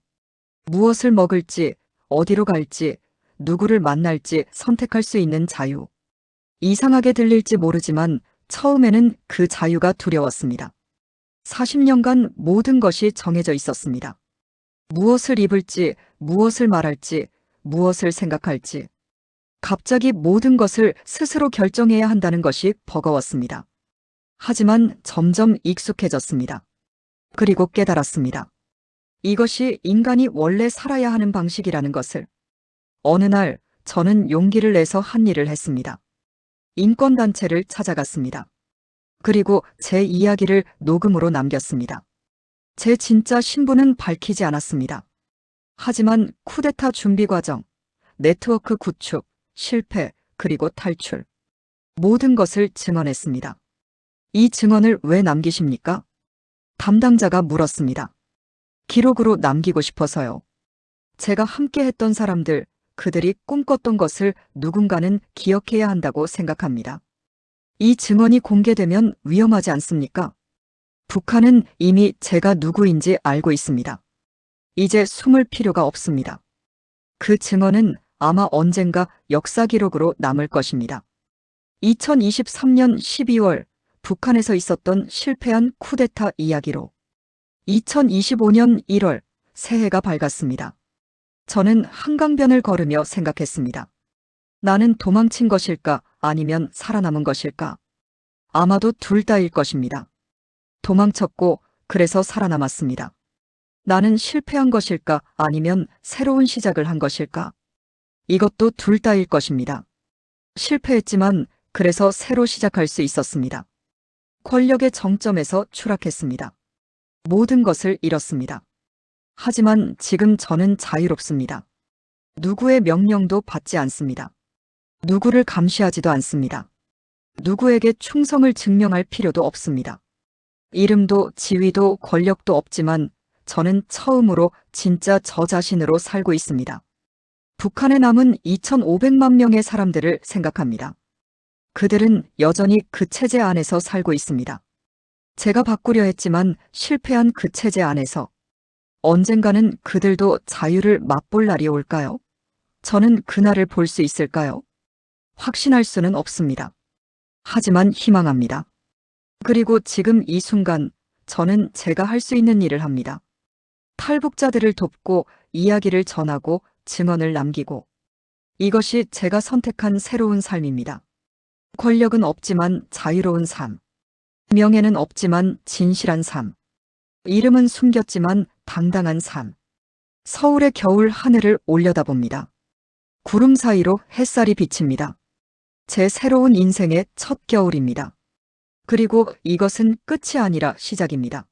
무엇을 먹을지, 어디로 갈지, 누구를 만날지 선택할 수 있는 자유. 이상하게 들릴지 모르지만 처음에는 그 자유가 두려웠습니다. 40년간 모든 것이 정해져 있었습니다. 무엇을 입을지, 무엇을 말할지, 무엇을 생각할지. 갑자기 모든 것을 스스로 결정해야 한다는 것이 버거웠습니다. 하지만 점점 익숙해졌습니다. 그리고 깨달았습니다. 이것이 인간이 원래 살아야 하는 방식이라는 것을. 어느 날 저는 용기를 내서 한 일을 했습니다. 인권단체를 찾아갔습니다. 그리고 제 이야기를 녹음으로 남겼습니다. 제 진짜 신분은 밝히지 않았습니다. 하지만 쿠데타 준비 과정, 네트워크 구축, 실패, 그리고 탈출. 모든 것을 증언했습니다. 이 증언을 왜 남기십니까? 담당자가 물었습니다. 기록으로 남기고 싶어서요. 제가 함께 했던 사람들, 그들이 꿈꿨던 것을 누군가는 기억해야 한다고 생각합니다. 이 증언이 공개되면 위험하지 않습니까? 북한은 이미 제가 누구인지 알고 있습니다. 이제 숨을 필요가 없습니다. 그 증언은 아마 언젠가 역사 기록으로 남을 것입니다. 2023년 12월 북한에서 있었던 실패한 쿠데타 이야기로 2025년 1월 새해가 밝았습니다. 저는 한강변을 걸으며 생각했습니다. 나는 도망친 것일까 아니면 살아남은 것일까? 아마도 둘 다일 것입니다. 도망쳤고 그래서 살아남았습니다. 나는 실패한 것일까 아니면 새로운 시작을 한 것일까? 이것도 둘 다일 것입니다. 실패했지만 그래서 새로 시작할 수 있었습니다. 권력의 정점에서 추락했습니다. 모든 것을 잃었습니다. 하지만 지금 저는 자유롭습니다. 누구의 명령도 받지 않습니다. 누구를 감시하지도 않습니다. 누구에게 충성을 증명할 필요도 없습니다. 이름도 지위도 권력도 없지만 저는 처음으로 진짜 저 자신으로 살고 있습니다. 북한에 남은 2,500만 명의 사람들을 생각합니다. 그들은 여전히 그 체제 안에서 살고 있습니다. 제가 바꾸려 했지만 실패한 그 체제 안에서 언젠가는 그들도 자유를 맛볼 날이 올까요? 저는 그날을 볼 수 있을까요? 확신할 수는 없습니다. 하지만 희망합니다. 그리고 지금 이 순간 저는 제가 할 수 있는 일을 합니다. 탈북자들을 돕고 이야기를 전하고 증언을 남기고 이것이 제가 선택한 새로운 삶입니다. 권력은 없지만 자유로운 삶. 명예는 없지만 진실한 삶. 이름은 숨겼지만 당당한 삶. 서울의 겨울 하늘을 올려다봅니다. 구름 사이로 햇살이 비칩니다. 제 새로운 인생의 첫 겨울입니다. 그리고 이것은 끝이 아니라 시작입니다.